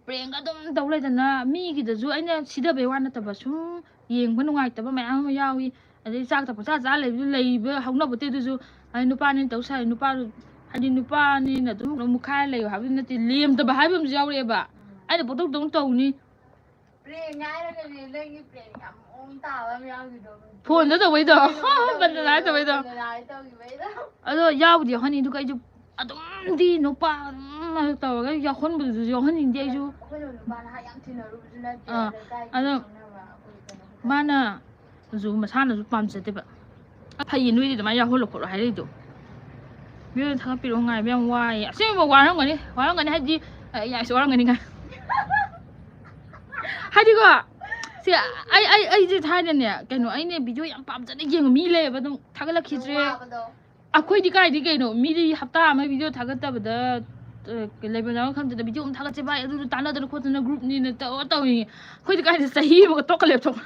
ꯄ꯭ꯔꯦꯡꯒ ꯑꯗꯨꯝ ꯇꯧ ꯂꯩꯗꯅ ꯃꯤꯒꯤꯗꯁꯨ ꯑꯩꯅ ꯁꯤꯗꯕꯩ ꯋꯥ ꯅꯠꯇꯕ ꯁꯨꯝ ꯌꯦꯡꯕ ꯅꯨꯡꯉꯥꯏꯇꯕ ꯃꯌꯥꯝ ꯑꯃ ꯌꯥꯎꯏ ꯑꯗꯩ ꯆꯥꯛꯇ ꯄꯪꯆꯥ ꯆꯥ ꯂꯩꯕ ꯍꯧꯅꯕꯣꯠꯇꯦ ꯑꯗꯨꯁꯨ ꯅꯨꯄꯥꯅꯤꯅ ꯇꯧ ꯁꯥꯏ ꯅꯨꯄꯥꯗꯨ ꯍꯥꯏꯗꯤ ꯅꯨꯄꯥꯅꯤꯅ ꯑꯗꯨꯝ ꯃꯨꯛꯈꯥꯏꯔ ꯂꯩꯌꯣ ꯍꯥꯏꯕꯗꯤ ꯅꯠꯇꯦ ꯂꯦꯝꯗꯕ ꯍꯥꯏꯕ ꯑꯃꯁꯨ ꯌꯥꯎꯔꯛꯑꯦꯕ ꯑꯩꯅ ꯄꯣꯇꯧ ꯇꯧꯅꯤ ꯐꯣꯟꯗ ꯇꯧꯕꯩꯗꯣ ꯕꯟꯗꯅꯥꯏ ꯇꯧꯕꯩꯗꯣ ꯑꯗꯣ ꯌꯥꯎꯕꯨꯗꯤ ꯌꯥꯎꯍꯟꯅꯤ ꯑꯗꯨꯒ ꯑꯩꯁꯨ ꯑꯗꯨꯝꯗꯤ ꯅꯨꯄꯥ ꯑꯗꯨꯝ ꯇꯧꯔꯒ yauhꯟꯕꯗꯨꯁꯨ ꯌauhꯟꯅꯤꯡꯗꯦ ꯑꯩꯁꯨ ꯑꯗꯣ ꯃꯥꯅꯁꯨ ꯃꯁꯥꯅꯁꯨ ꯄꯥꯝꯖꯗꯦꯕ ꯐꯩꯌꯦ ꯅꯣꯏꯗꯤ ꯑꯗꯨꯃꯥꯏꯅ ꯌꯥꯎꯍꯜꯂꯣ ꯈꯣꯠꯂꯣ ꯍꯥꯏꯔꯛꯏꯗꯣ ꯃꯤꯑꯣꯏ ꯊꯥꯒꯠꯄꯤꯔꯛꯑꯣ ꯉꯥꯏꯕ ꯌꯥꯝ ꯋꯥꯏꯑꯦ ꯑꯁꯦꯡꯕ ꯋꯥꯔꯝꯒꯅꯤ ꯍꯥꯏꯗꯤ ꯌꯥꯏꯁꯨ ꯋꯥꯔꯝꯒꯅꯤ ꯉꯥꯏ ꯍꯥꯏꯗꯤꯀꯣ ꯁꯤ ꯑꯩꯁꯦ ꯊꯥꯏꯅꯅꯦ ꯀꯩꯅꯣ ꯑꯩꯅ ꯚꯤꯗꯤꯑꯣ ꯌꯥꯝ ꯄꯥꯝꯖꯅ ꯌꯦꯡꯕ ꯃꯤ ꯂꯩꯌꯦꯕ ꯑꯗꯨꯝ ꯊꯥꯒꯠꯂꯛꯈꯤꯗ꯭ꯔꯦ ꯑꯩꯈꯣꯏꯗꯤ ꯀꯥꯏꯗꯤ ꯀꯩꯅꯣ ꯃꯤꯗꯤ ꯍꯞꯇꯥ ꯑꯃ ꯚꯤꯗꯤꯑꯣ ꯊꯥꯒꯠꯇꯕꯗ ꯂꯩꯕꯅ ꯈꯪꯗꯦꯗ ꯚꯤꯗꯤꯑꯣ ꯑꯃ ꯊꯥꯒꯠꯁꯦ ꯚꯥꯏ ꯑꯗꯨꯗꯣ ꯇꯥꯟꯅꯗꯅ ꯈꯣꯠꯇꯅ ꯒ꯭ꯔꯨꯞꯅꯤꯅ ꯇꯧꯅꯤꯡꯉꯦ ꯑꯩꯈꯣꯏꯗꯤ ꯀꯥꯏꯗ ꯆꯍꯤ ꯑꯃꯒ ꯇꯣꯛꯀ ꯂꯦꯞꯊꯣꯛ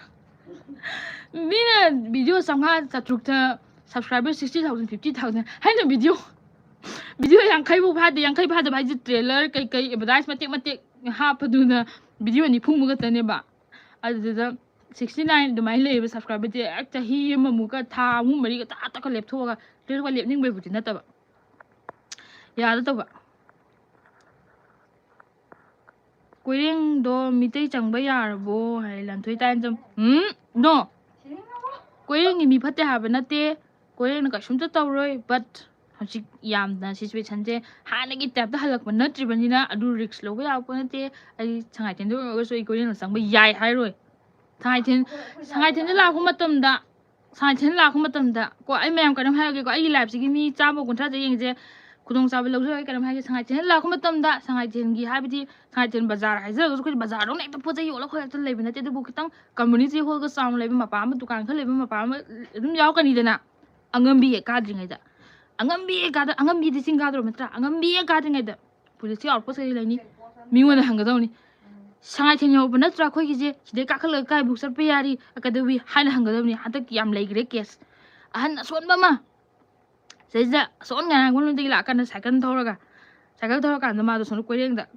ꯃꯤꯅ ꯚꯤꯗꯤꯑꯣ 500-700 ꯁꯕꯁꯀ꯭ꯔꯥꯏꯕꯔ 60,000 50,000 ꯍꯥꯏꯅ ꯚꯤꯗꯤꯑꯣ 50 ꯐꯥꯗꯦ 50 ꯐꯥꯗꯕ ꯍꯥꯏꯁꯦ ꯇ꯭ꯔꯦꯂꯔ ꯀꯩ ꯑꯦꯗꯚꯔꯇꯥꯏꯁ ꯃꯇꯦꯛ ꯍꯥꯞꯄꯗꯨꯅ ꯚꯤꯗꯤꯑꯣ 90 ꯈꯛꯇꯅꯦꯕ ꯑꯗꯨꯗ 69 ꯑꯗꯨꯃꯥꯏꯅ ꯂꯩꯌꯦꯕ ꯁꯕꯁꯀ꯭ꯔꯥꯏꯕꯔꯗꯤ ꯆꯍꯤ ꯑꯃꯃꯨꯛꯀ ꯊꯥ 3-4ꯒ ꯇꯛꯀ ꯂꯦꯞꯊꯣꯛꯑꯒ ꯂꯦꯞꯅꯤꯡꯕꯩꯕꯨꯗꯤ ꯅꯠꯇꯕ ꯌꯥꯗ ꯇꯧꯕ ꯀꯣꯏꯔꯦꯡꯗꯣ ꯃꯤꯇꯩ ꯆꯪꯕ ꯌꯥꯔꯕꯣ ꯍꯥꯏ ꯂꯟꯊꯣꯏ ꯇꯥꯏꯟꯖꯝ ꯅꯣ ꯀꯣꯏꯔꯦꯡꯒꯤ ꯃꯤ ꯐꯠꯇꯦ ꯍꯥꯏꯕ ꯅꯠꯇꯦ ꯀꯣꯏꯔꯦꯡꯅ ꯀꯩꯁꯨꯝꯇ ꯇꯧꯔꯣꯏ ꯕꯠ ꯍꯧꯖꯤꯛ ꯌꯥꯝꯅ ꯁꯤꯆꯨꯋꯦꯁꯟꯁꯦ ꯍꯥꯟꯅꯒꯤ ꯇꯥꯏꯞꯇ ꯍꯜꯂꯛꯄ ꯅꯠꯇ꯭ꯔꯤꯕꯅꯤ나 ꯑꯗꯨ ꯔꯤꯛꯁ ꯂꯧꯕ ꯌꯥꯕ ꯄꯣꯠ ꯅꯠꯇꯦ ꯑꯩ ꯁꯉꯥꯏꯊꯦꯟꯗ ꯑꯣꯏꯔꯒꯁꯨ ꯑꯩ ꯀꯣꯏꯔꯦꯡꯅ ꯆꯪꯕ ꯌꯥꯏ ꯍꯥꯏꯔꯣꯏ ꯁꯉꯥꯏꯊꯦꯟꯗ ꯂꯥꯛꯄ ꯃꯇꯝꯗ ꯀꯣ ꯑꯩ ꯃꯌꯥꯝ ꯀꯩꯅꯣꯝ ꯍꯥꯏꯔꯒꯦꯀꯣ ꯑꯩꯒꯤ ꯂꯥꯏꯐꯁꯤꯒꯤ ꯃꯤ 100-150 ꯌꯦꯡꯉꯤꯁꯦ ꯈꯨꯗꯣꯡꯆꯥꯕ ꯂꯧꯖꯔꯒꯦ ꯀꯩꯅꯣꯝ ꯍꯥꯏꯒꯦ ꯁꯉꯥꯏꯊꯦꯟꯗ ꯂꯥꯛꯄ ꯃꯇꯝꯗ ꯁꯉꯥꯏꯊꯦꯟꯒꯤ ꯍꯥꯏꯕꯗꯤ ꯁꯉꯥꯏꯊꯦꯟ ꯕꯖꯥꯔ ꯍꯥꯏꯖꯔꯒꯁꯨ ꯑꯩꯈꯣꯏ ꯕꯖꯥꯔꯗꯧꯅ ꯍꯦꯛꯇ ꯄꯣꯠ ꯆꯩ ꯌꯣꯜꯂ ꯈꯣꯠꯂꯛꯇ ꯂꯩꯕ ꯅꯠꯇꯦ ꯑꯗꯨꯕꯨ ꯈꯤꯇꯪ ꯀꯝꯃꯨꯅꯤꯇꯤ ꯍꯣꯜꯒ ꯆꯥꯎꯅ ꯂꯩꯕ ꯃꯄꯥ ꯑꯃ ꯗꯨꯀꯥꯟ ꯈꯔ ꯂꯩꯕ ꯃꯄꯥ ꯑꯃ ꯑꯗꯨꯝ ꯌꯥꯎꯔꯛꯀꯅꯤꯗꯅ ꯑꯉꯝꯕꯤ ꯍꯦꯛ ꯀꯥꯗ꯭ꯔꯤꯉꯩꯗ ꯑꯉꯝꯕꯤꯗꯤ ꯆꯤꯡ ꯀꯥꯗ꯭ꯔꯣ ꯅꯠꯇ꯭ꯔꯥ ꯑꯉꯝꯕꯤ ꯍꯦꯛ ꯀꯥꯗ꯭ꯔꯤꯉꯩꯗ ꯄꯨꯂꯤꯁꯀꯤ ꯑꯥꯎꯠꯄꯣꯁ ꯀꯩ ꯂꯩꯅꯤ ꯃꯤꯉꯣꯟꯗ ꯍꯪꯒꯗꯧꯅꯤ ꯁꯉꯥꯏꯊꯦꯟ ꯌꯧꯔꯛꯄ ꯅꯠꯇ꯭ꯔꯥ ꯑꯩꯈꯣꯏꯒꯤꯁꯦ ꯁꯤꯗꯩ ꯀꯥꯈꯠꯂꯒ ꯀꯥꯏꯕꯨꯛ ꯆꯠꯄ ꯌꯥꯔꯤ ꯀꯩꯗꯧꯋꯤ ꯍꯥꯏꯅ ꯍꯪꯒꯗꯕꯅꯤ ꯍꯟꯗꯛꯀꯤ ꯌꯥꯝ ꯂꯩꯈ꯭ꯔꯦ ꯀꯦꯁ ꯑꯍꯟ ꯑꯁꯣꯟꯕ ꯑꯃ ꯁꯤꯗꯩꯁꯤꯗ ꯑꯁꯣꯟ ꯉꯥꯏꯔꯥꯡꯒꯣꯟꯗꯒꯤ ꯂꯥꯛꯀꯥꯟꯗ ꯁꯥꯏꯀꯜ ꯊꯧꯔꯀꯥꯟꯗ ꯃꯥꯗꯣ ꯁꯣꯝꯗ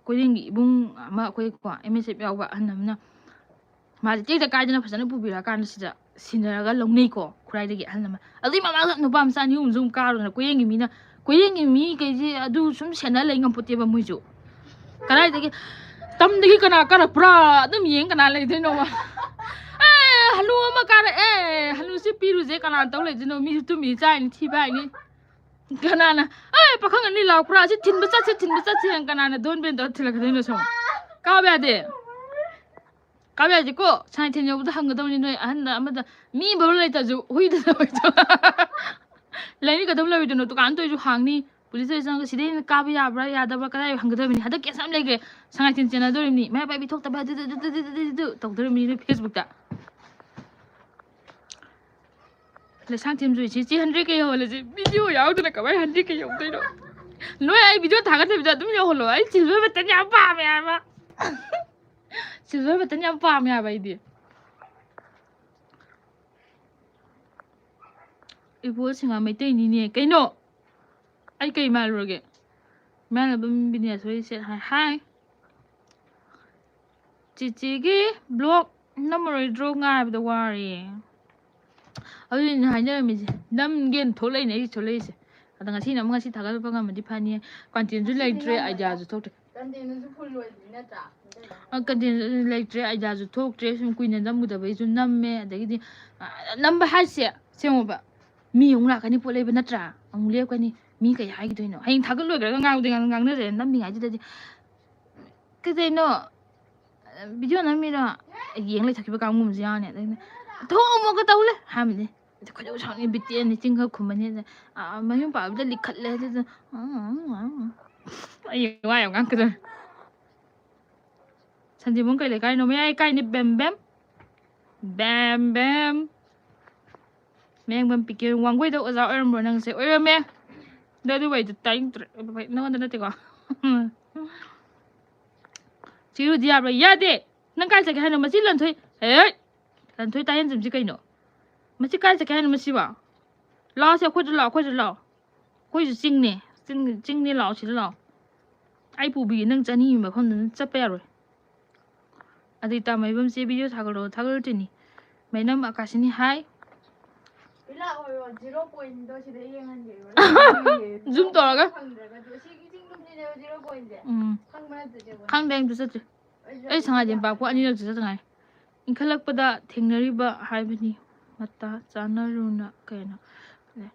ꯀꯣꯏꯔꯦꯡꯒꯤ ꯏꯕꯨꯡ ꯑꯃ ꯑꯩꯈꯣꯏꯀꯣ MSF ꯌꯥꯎꯕ ꯑꯍꯟ ꯑꯃꯅ ꯃꯥꯁꯦ ꯇꯦꯛꯇ ꯀꯥꯏꯗꯅ ꯐꯖꯅ ꯄꯨꯕꯤꯔꯛꯑꯀꯥꯟꯗ ꯁꯤꯗ ꯁꯤꯟꯅꯔꯒ ꯂꯧꯅꯩꯀꯣ ꯈꯨꯔꯥꯏꯗꯒꯤ ꯑꯍꯜ ꯑꯃ ꯑꯗꯨꯏ ꯃꯃꯥꯡꯗ ꯅꯨꯄꯥ ꯃꯆꯥ 2-3 ꯁꯨꯝ ꯀꯥꯔꯨꯗꯅ ꯀꯣꯏꯔꯦꯡꯒꯤ ꯃꯤ ꯀꯩꯁꯦ ꯑꯗꯨ ꯁꯨꯝ ꯁꯦꯟꯅ ꯂꯩ ꯉꯝꯄꯣꯠꯇꯦꯕ ꯃꯣꯏꯁꯨ ꯀꯗꯥꯏꯗꯒꯤ ꯇꯝꯗꯒꯤ ꯀꯅꯥ ꯀꯥꯔꯛꯄ꯭ꯔꯥ ꯑꯗꯨꯝ ꯌꯦꯡ ꯀꯅꯥ ꯂꯩꯗꯣꯏꯅꯣꯕ ꯍꯅꯨ ꯑꯃ ꯀꯥꯔꯛꯑꯦ ꯍꯅꯨꯁꯤ ꯄꯤꯔꯨꯁꯦ ꯀꯅꯥꯅ ꯇꯧ ꯂꯩꯗꯣꯏꯅꯣ ꯃꯤꯁꯨ ꯇꯨꯝꯃꯤ ꯆꯥꯏꯅꯤ ꯊꯤꯕ ꯍꯥꯏꯅꯤ ꯀꯅꯥꯅ ꯄꯥꯈꯪ ꯑꯅꯤ ꯂꯥꯛꯄ꯭ꯔꯥ ꯁꯤ ꯊꯤꯟꯕ ꯆꯠꯁꯦ ꯀꯅꯥꯅ ꯗꯣꯟ ꯕꯦꯟ ꯇꯧꯔ ꯊꯤꯜꯂꯛꯀꯗꯣꯏꯅꯣ ꯁꯨꯝ ꯀꯥꯕ ꯌꯥꯗꯦ 까봐야지고 상하이텐 여부터 한거더니 너희 한다 아마다 미 벌을 내다주 호이다 lấy cái tấm lời từ nó tụi anh tôi cho hàng đi bây giờ sang cái gì đấy cá bây giờ bây giờ đâu cái này hàng cái đó mình hada cái sao lấy cái sang cái trên đó mình mẹ bay bị thuốc tập tổng đó mình Facebook đã lấy sang thêm rồi chỉ 100 cái hồ là video giáo tôi là cả mấy 100 cái dùng tôi đó nói ai video thằng cái bây giờ tôi nhiều hồ rồi chỉ với cái tên nhà ba mẹ mà chỉ với cái tên nhà ba mẹ vậy đi 이보시가 메테이니니 깨노 아이 깨이 말로게 말로 빈비니야 소리세 하이 지지기 블록 넘버를 드롱아 비도 와리 어디 하냐면 남겐 돌레네 돌레세 아다가 시 남가 시 다가 방가 뭐 디파니 관티는 줄 레이트레 아이자주 톡 간디는 풀로이나 자 간티는 레이트레 아이자주 톡 트레 kuinen nammuda bai ju namme adagidi namba hase semoba mi yung la kani pole bana tra ang le kani mi kai hai gi doino hain thagul lo ga ngang de ngang ne re nam mi ngai ji de ke de no video nam mi ra yeng le thaki ba kang ngum ja ne tho mo ka taw le ha mi ne ko jo chang ni bit ni ting kha khum ne ma yung pa da likhat le de ai wa yang ngang ke de sanji mong kai le kai no me ai kai ni bem bem bam bam mẹ bấm bị kêu quăng quay đâu ở giáo em rồi năng sẽ ơi mẹ đây tôi vậy tay vậy nó nó thì có chỉ được diệp rồi ya đi năng cái cái nó mà chỉ lần thôi lần thôi tay em làm gì cái nữa mà chỉ cái nó mà chỉ bảo lo sẽ khoai được sinh nè sinh nè lo chỉ lo ai phụ bị năng chân như mà không nên chấp bè rồi à thì tao mày bấm xe video thằng rồi trên nè mày nằm ở cái này hay zoom 떠라가? 강댕 주셨지. 이 상하진 바고 아니라 주셨잖아요. 인칼락보다 댕너리바 하이브니 맞다. 자나루나 그래나. 네.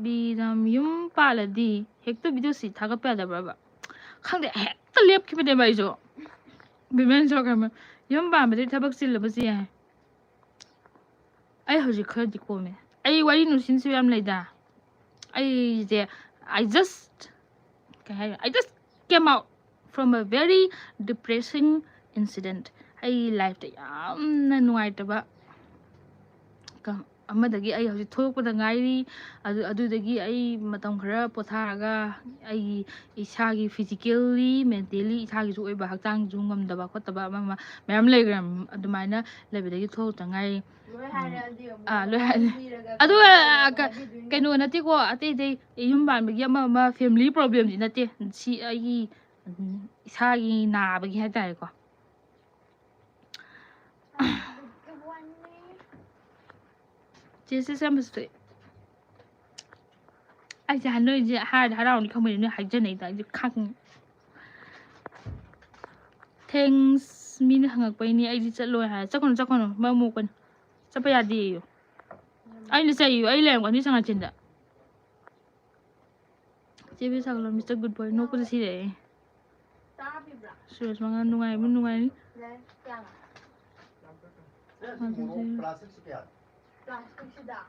비담 팔라디 핵도 비디오시 다가 빼다 봐봐. 강대 핵도 랩 키면 돼 말이죠. 비면서 가면 연밤에 타박 실러버지 해. 아이 허지 커지 꼬매. I wari no since I'm like that. I just came out from a very depressing incident. I life nuwaitaba amadagi ai hauji thokpada ngairi adudagi ai matam khara potharaga ai isagi physically mentally isagi ju oiba hakchang ju ngamdaba khotaba ma mayam legram adumaina lebedagi thokta ngai kaino nati ko ate yum ban bagi ama family problem ji nati si ai isagi na bagi ha tai ko Jesus amstoi ai ja noi je ha rao ni không ni hai je nei da ji khang thanks min hangak pai ni ai ji chaloi ha chakon ma mu kon chapa ya di ai ni sai ai lem ko ni sanga chinda je bi saklo Mr Good Boy no ko si re ta bi bra serious manga nungai mun nungai ni le yang plastic kya plastic sida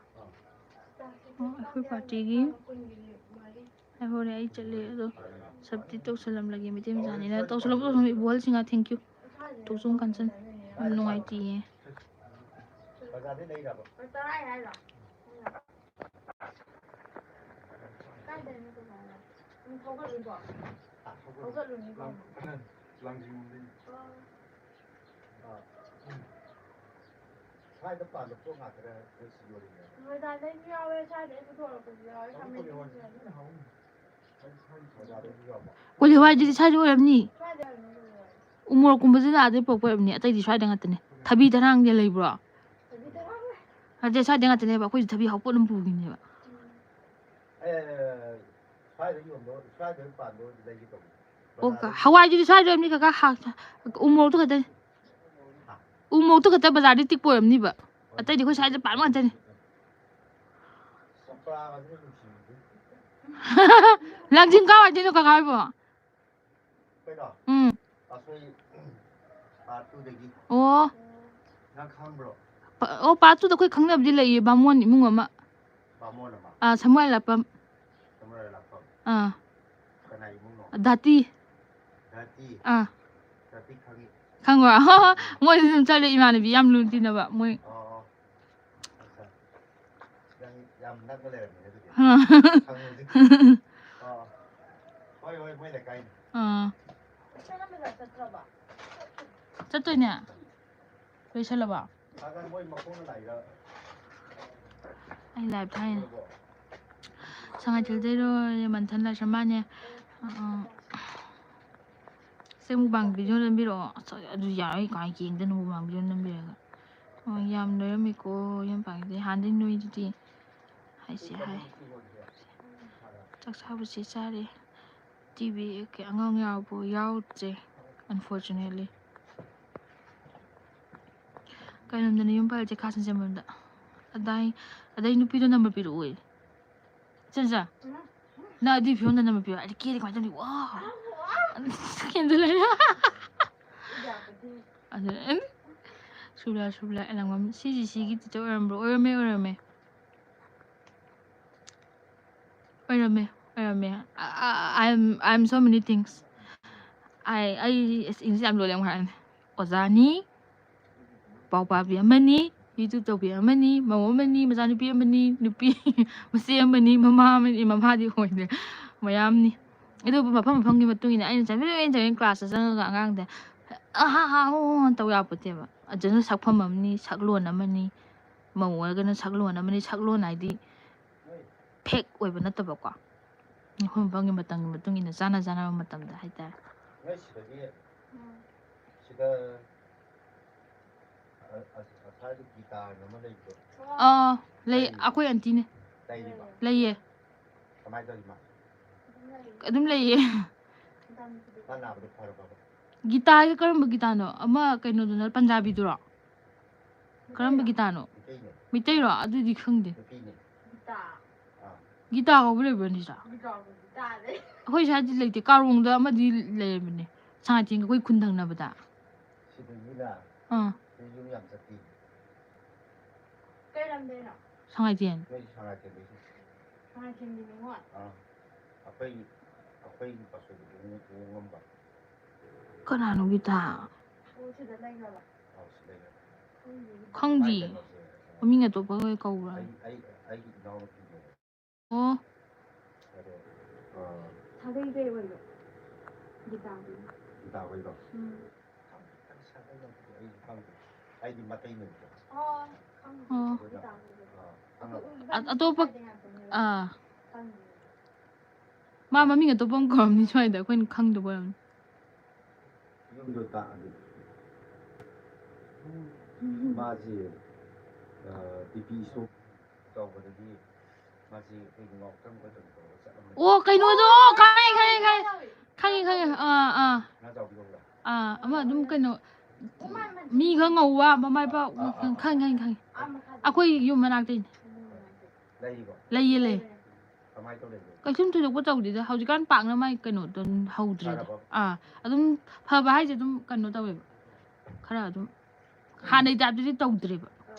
akhoi party gi ai hore ai chale do sabti to salam lagi mitem jani na to salam to mi bol singa thank you to sung kansan nungai ti baza de nahi rabo tarai hai ra kai de ni ko na ni thoga lu ba thoga lu ni ko sai da pa lo ko nga kare si yo ri người ta lấy nhau ấy sai để tôi là cũng nói thằng mình ko le wa ji sai jo ramni sai để umur kum bazi da de pok ramni atai di sai da ngatne thabi darang de lei bro ha je sai da ngatne ba ko thabi hau po num bu ni ba sai da yo mo sai da pa lo dai ji ko o ka hawai ji sai ramni ka ha umur to ka de umur to ka ta bazar di tik po ramni ba atai di ko sai da pa ma ta ni langjing ka wa de no ka ka bo bai da 所以 part 2ꯗꯒꯤ ꯑꯣ ꯅꯪ ꯈꯪꯕ꯭ꯔꯣ ꯑꯣ ꯄꯥꯠꯇꯨꯗ ꯑꯩꯈꯣꯏ ꯈꯪꯅꯕꯗꯤ ꯂꯩꯌꯦ ꯕꯥꯃꯣꯟ ꯏꯃꯨꯡ ꯑꯃ ꯕꯥꯃꯣꯟ ꯑꯃ ꯁꯃꯨꯋꯦꯜ ꯂꯥꯛꯄꯝ ꯁꯃꯔ ꯂꯥꯛꯐꯝ ꯀꯅꯥ ꯏꯃꯨꯡꯅꯣ ꯙꯥꯇꯤ ꯙꯥꯇꯤ ꯙꯥꯇꯤ ꯈꯪꯉꯤ ꯈꯪꯕ꯭ꯔꯣ ꯃꯣꯏꯁꯨ ꯑꯗꯨꯝ ꯆꯠꯂꯦ ꯏꯃꯥꯟꯅꯕꯤ ꯌꯥꯝ ꯂꯨꯅ ꯇꯤꯟꯅꯕ ꯃꯣꯏ ꯑꯣ ꯑꯠꯆꯥ ꯅꯪ ꯌꯥꯝ ꯅꯛꯅ ꯂꯩꯔꯝꯃꯤꯅꯦ ꯑꯗꯨꯗꯤ ꯈꯪꯉꯨꯗꯤ ꯍꯣꯏ ꯍꯣꯏ ꯃꯣꯏ ꯂꯩꯀꯥꯏꯅꯤ ꯆꯠꯇꯣꯏꯅꯦ ꯂꯣꯏꯁꯜꯂꯕ ꯃꯣꯏ ꯃꯈꯣꯡꯅ ꯂꯥꯛꯏꯔ ꯑꯩ ꯂꯥꯏꯚ ꯊꯥꯏꯅꯦ ꯁꯉꯥꯏꯊꯦꯜꯗꯩꯔꯣ ꯃꯟꯊꯟ ꯂꯥꯏꯁ꯭ꯔꯝ ꯁꯦ ꯃꯨꯛꯕꯥꯡ ꯚꯤꯗꯤꯑꯣ ꯅꯝꯕꯤꯔꯛꯑꯣ ꯑꯗꯨ ꯌꯥꯔꯣꯏ ꯀꯃꯥꯏꯅ ꯌꯦꯡꯗꯅ ꯃꯨꯛꯕꯥꯡ ꯚꯤꯗꯤꯑꯣ ꯅꯝꯕꯤꯔꯒ ꯌꯥꯝ ꯅꯣꯏꯔꯝꯃꯤꯀꯣ ꯌꯥꯝ ꯄꯥꯡꯗꯦ ꯍꯥꯟꯅꯗꯩ ꯅꯣꯏꯗꯨꯗꯤ ꯍꯥꯏꯁꯦ ꯍꯥꯏ ꯆꯥꯛ ꯆꯥꯕꯁꯤ ꯆꯥꯔꯦ ꯇꯤꯚꯤ ꯑꯉꯥꯡ ꯌꯥꯎꯕ ꯌꯥꯎꯗ꯭ꯔꯦ ꯑꯟꯐꯣꯔꯆꯨꯅꯦꯠꯂꯤ ꯀꯩꯅꯣꯝꯗꯅ ꯌꯨꯝ ꯄꯥꯜꯂꯤꯁꯦ ꯈꯥ ꯁꯟꯖꯦꯟꯕꯝꯗ ꯑꯗꯩ ꯅꯨꯄꯤꯗꯣ ꯅꯝꯕꯔ ꯄꯤꯔꯛꯑꯣꯏ ꯆꯟꯖꯥ ꯅꯪ ꯑꯗꯨꯏ ꯐꯤꯕꯝꯗ ꯅꯝꯕꯔ ꯄꯤꯔꯛꯑꯣ ꯑꯩꯗꯤ ꯀꯦꯔꯤ ꯀꯃꯥꯏꯅ ꯇꯧꯅꯤ ꯋꯥ ꯁꯦꯀꯦꯟꯗ ꯂꯩꯔꯦ ꯑꯗꯨ ꯁꯨꯕ꯭ꯔꯥ ꯑꯦꯂꯥꯡꯕꯝ ꯁꯤꯒꯤ ꯇꯤꯆꯔ ꯑꯣꯏꯔꯝꯕ꯭ꯔꯣ ꯑꯣꯏꯔꯝꯃꯦ I am so many things ꯑꯩ ꯏꯪꯂꯤꯁ ꯌꯥꯝ ꯂꯣꯜꯂꯦ ꯑꯃꯨꯛ ꯍꯥꯏꯔꯅꯤ ꯑꯣꯖꯥꯅꯤ ꯄꯥꯎ ꯄꯥꯕꯤ ꯑꯃꯅꯤ ꯌꯨꯇ꯭ꯌꯨꯕ ꯇꯧꯕꯤ ꯑꯃꯅꯤ ꯃꯧ ꯑꯃꯅꯤ ꯃꯆꯥꯅꯨꯄꯤ ꯑꯃꯅꯤ ꯅꯨꯄꯤ ꯃꯆꯦ ꯑꯃꯅꯤ ꯃꯃꯥ ꯑꯃꯅꯤ ꯃꯃꯥꯗꯤ ꯑꯣꯏꯗ꯭ꯔꯦ ꯃꯌꯥꯝꯅꯤ ꯑꯗꯨꯕꯨ ꯃꯐꯝꯒꯤ ꯃꯇꯨꯡ ꯏꯟꯅ ꯑꯩꯅ ꯆꯪꯉꯦ ꯀ꯭ꯂꯥꯁꯇ ꯆꯪꯉꯒ ꯑꯉꯥꯡꯗ ꯇꯧ ꯌꯥꯄꯣꯠꯇꯦꯕ ꯑꯗꯨꯅ ꯁꯛꯐꯝ ꯑꯃꯅꯤ ꯁꯛꯂꯣꯟ ꯑꯃꯅꯤ ꯃꯧ ꯑꯣꯏꯔꯒꯅ ꯁꯛꯂꯣꯟ ꯑꯃꯅꯤ ꯁꯛꯂꯣꯟ ꯍꯥꯏꯗꯤ ꯐꯦꯛ ꯑꯣꯏꯕ ꯅꯠꯇꯕꯀꯣ ꯃꯐꯝ ꯃꯐꯝꯒꯤ ꯃꯇꯝꯒꯤ ꯃꯇꯨꯡ ꯏꯟꯅ ꯆꯥꯟꯅꯕ ꯃꯇꯝꯗ ꯍꯥꯏꯇꯥꯔꯦ ꯅꯣꯏ ꯁꯤꯗꯒꯤ ꯁꯤꯗ ꯑꯁꯥꯏꯗ ꯒꯤꯇꯥꯔ ꯑꯃ ꯂꯩꯕꯗꯣ ꯂꯩ ꯑꯩꯈꯣꯏ ꯑꯟꯇꯤꯅꯦ ꯂꯩꯌꯦ ꯀꯃꯥꯏꯅ ꯇꯧꯔꯤ ꯃꯥ ꯑꯗꯨꯝ ꯂꯩꯌꯦ ꯃꯥ ꯅꯥꯕꯗꯣ ꯐꯔꯕꯕ ꯒꯤꯇꯥꯔꯒꯤ ꯀꯔꯝꯕ ꯒꯤꯇꯥꯔꯅꯣ ꯑꯃ ꯀꯩꯅꯣꯗꯨꯅ ꯄꯟꯖꯥꯕꯤꯗꯨꯔꯣ ꯀꯔꯝꯕ ꯒꯤꯇꯥꯔꯅꯣ ꯃꯩꯇꯩꯔꯣ ꯑꯗꯨꯗꯤ ꯈꯪꯗꯦ ꯒꯤꯇꯥ ꯀꯧꯕ ꯂꯩꯕ꯭ꯔꯅꯤ ꯑꯩꯈꯣꯏ ꯁ꯭ꯋꯥꯏꯗꯤ ꯂꯩꯇꯦ ꯀꯥꯔꯣꯡꯗ ꯑꯃꯗꯤ ꯂꯩꯔꯕꯅꯦ ꯁꯉꯥꯏꯊꯦꯜꯒ ꯑꯩꯈꯣꯏ ꯈꯨꯟ ꯊꯪꯅꯕꯗ ꯁꯤꯗꯒꯤꯅ ꯌꯨꯝ ꯌꯥꯝ ꯆꯠꯄꯤ ꯀꯩ ꯂꯝꯗꯩꯅꯣ ꯁꯉꯥꯏꯊꯦꯜ ꯁꯉꯥꯏꯊꯦꯜꯒꯤ ꯅꯤꯉꯣꯜ ꯑꯩꯈꯣꯏ ꯄꯥꯁꯣꯏꯗ ꯍꯣꯡꯉꯝꯕ ꯀꯅꯥꯅꯣ ꯒꯤꯇꯥ ꯁꯤꯗ ꯂꯩꯈ꯭ꯔꯕ ꯈꯪꯗꯤ ꯃꯃꯤꯡ ꯑꯇꯣꯞꯄ ꯀꯧꯕ꯭ꯔꯥ ꯑꯩꯒꯤ ꯏꯅꯥꯎꯅꯨꯄꯤꯅꯦ ꯑꯣ ꯁꯥꯒꯩ ꯀꯩ ꯑꯣꯏꯅꯣ ꯒꯤꯇꯥ ꯍꯣꯏꯗꯣ ꯑꯩꯁꯨ ꯈꯪꯗꯦ ꯑꯩꯗꯤ ꯃꯇꯩꯅꯦꯕꯀꯣ ꯑꯇꯣꯞꯄ ꯃꯥ ꯃꯃꯤꯡ ꯑꯇꯣꯞꯄ ꯑꯃ ꯀꯧꯔꯝꯅꯤ ꯁ꯭ꯋꯥꯏꯗ ꯑꯩꯈꯣꯏꯅ ꯈꯪꯗꯕ ꯑꯣꯏꯔꯝꯅꯤ ꯌꯨꯝꯗꯣ ꯇꯥꯛꯑꯗꯤ ꯃꯥꯁꯤ ꯇꯤꯄꯤ ꯏꯁꯇꯣꯞ ꯇꯧꯕꯗꯒꯤ ꯃꯥꯁꯤ ꯑꯩꯈꯣꯏ ꯉꯥꯎꯇꯪ ꯈꯣꯠꯇꯪ ꯇꯧꯔꯒ ꯆꯠꯂꯝꯃꯦ ꯑꯣ ꯀꯩꯅꯣꯗꯣ ꯈꯪꯉꯦ ꯑꯃ ꯑꯗꯨꯝ ꯀꯩꯅꯣ ꯃꯤ ꯈꯔ ꯉꯧꯕ ꯃꯃꯥꯏ ꯄꯥꯛ ꯈꯪꯉꯦ ꯑꯩꯈꯣꯏ ꯌꯨꯝ ꯃꯅꯥꯛꯇꯩꯅꯦ ꯂꯩꯌꯦ ꯀꯃꯥꯏꯅ ꯇꯧꯔꯤꯒꯦ ꯀꯩꯁꯨꯝ ꯊꯣꯏꯗꯣꯛꯄ ꯇꯧꯗꯦꯗ ꯍꯧꯖꯤꯛꯀꯥꯟ ꯄꯥꯛꯅ ꯃꯥꯏ ꯀꯩꯅꯣꯗꯣ ꯍꯧꯗ꯭ꯔꯦꯗ ꯑꯗꯨꯝ ꯐꯕ ꯍꯥꯏꯁꯦ ꯑꯗꯨꯝ ꯀꯩꯅꯣꯇꯧꯋꯦꯕ ꯈꯔ ꯑꯗꯨꯝ ꯍꯥꯟꯅꯩ ꯇꯥꯏꯞꯇꯗꯤ ꯇꯧꯗ꯭ꯔꯦꯕ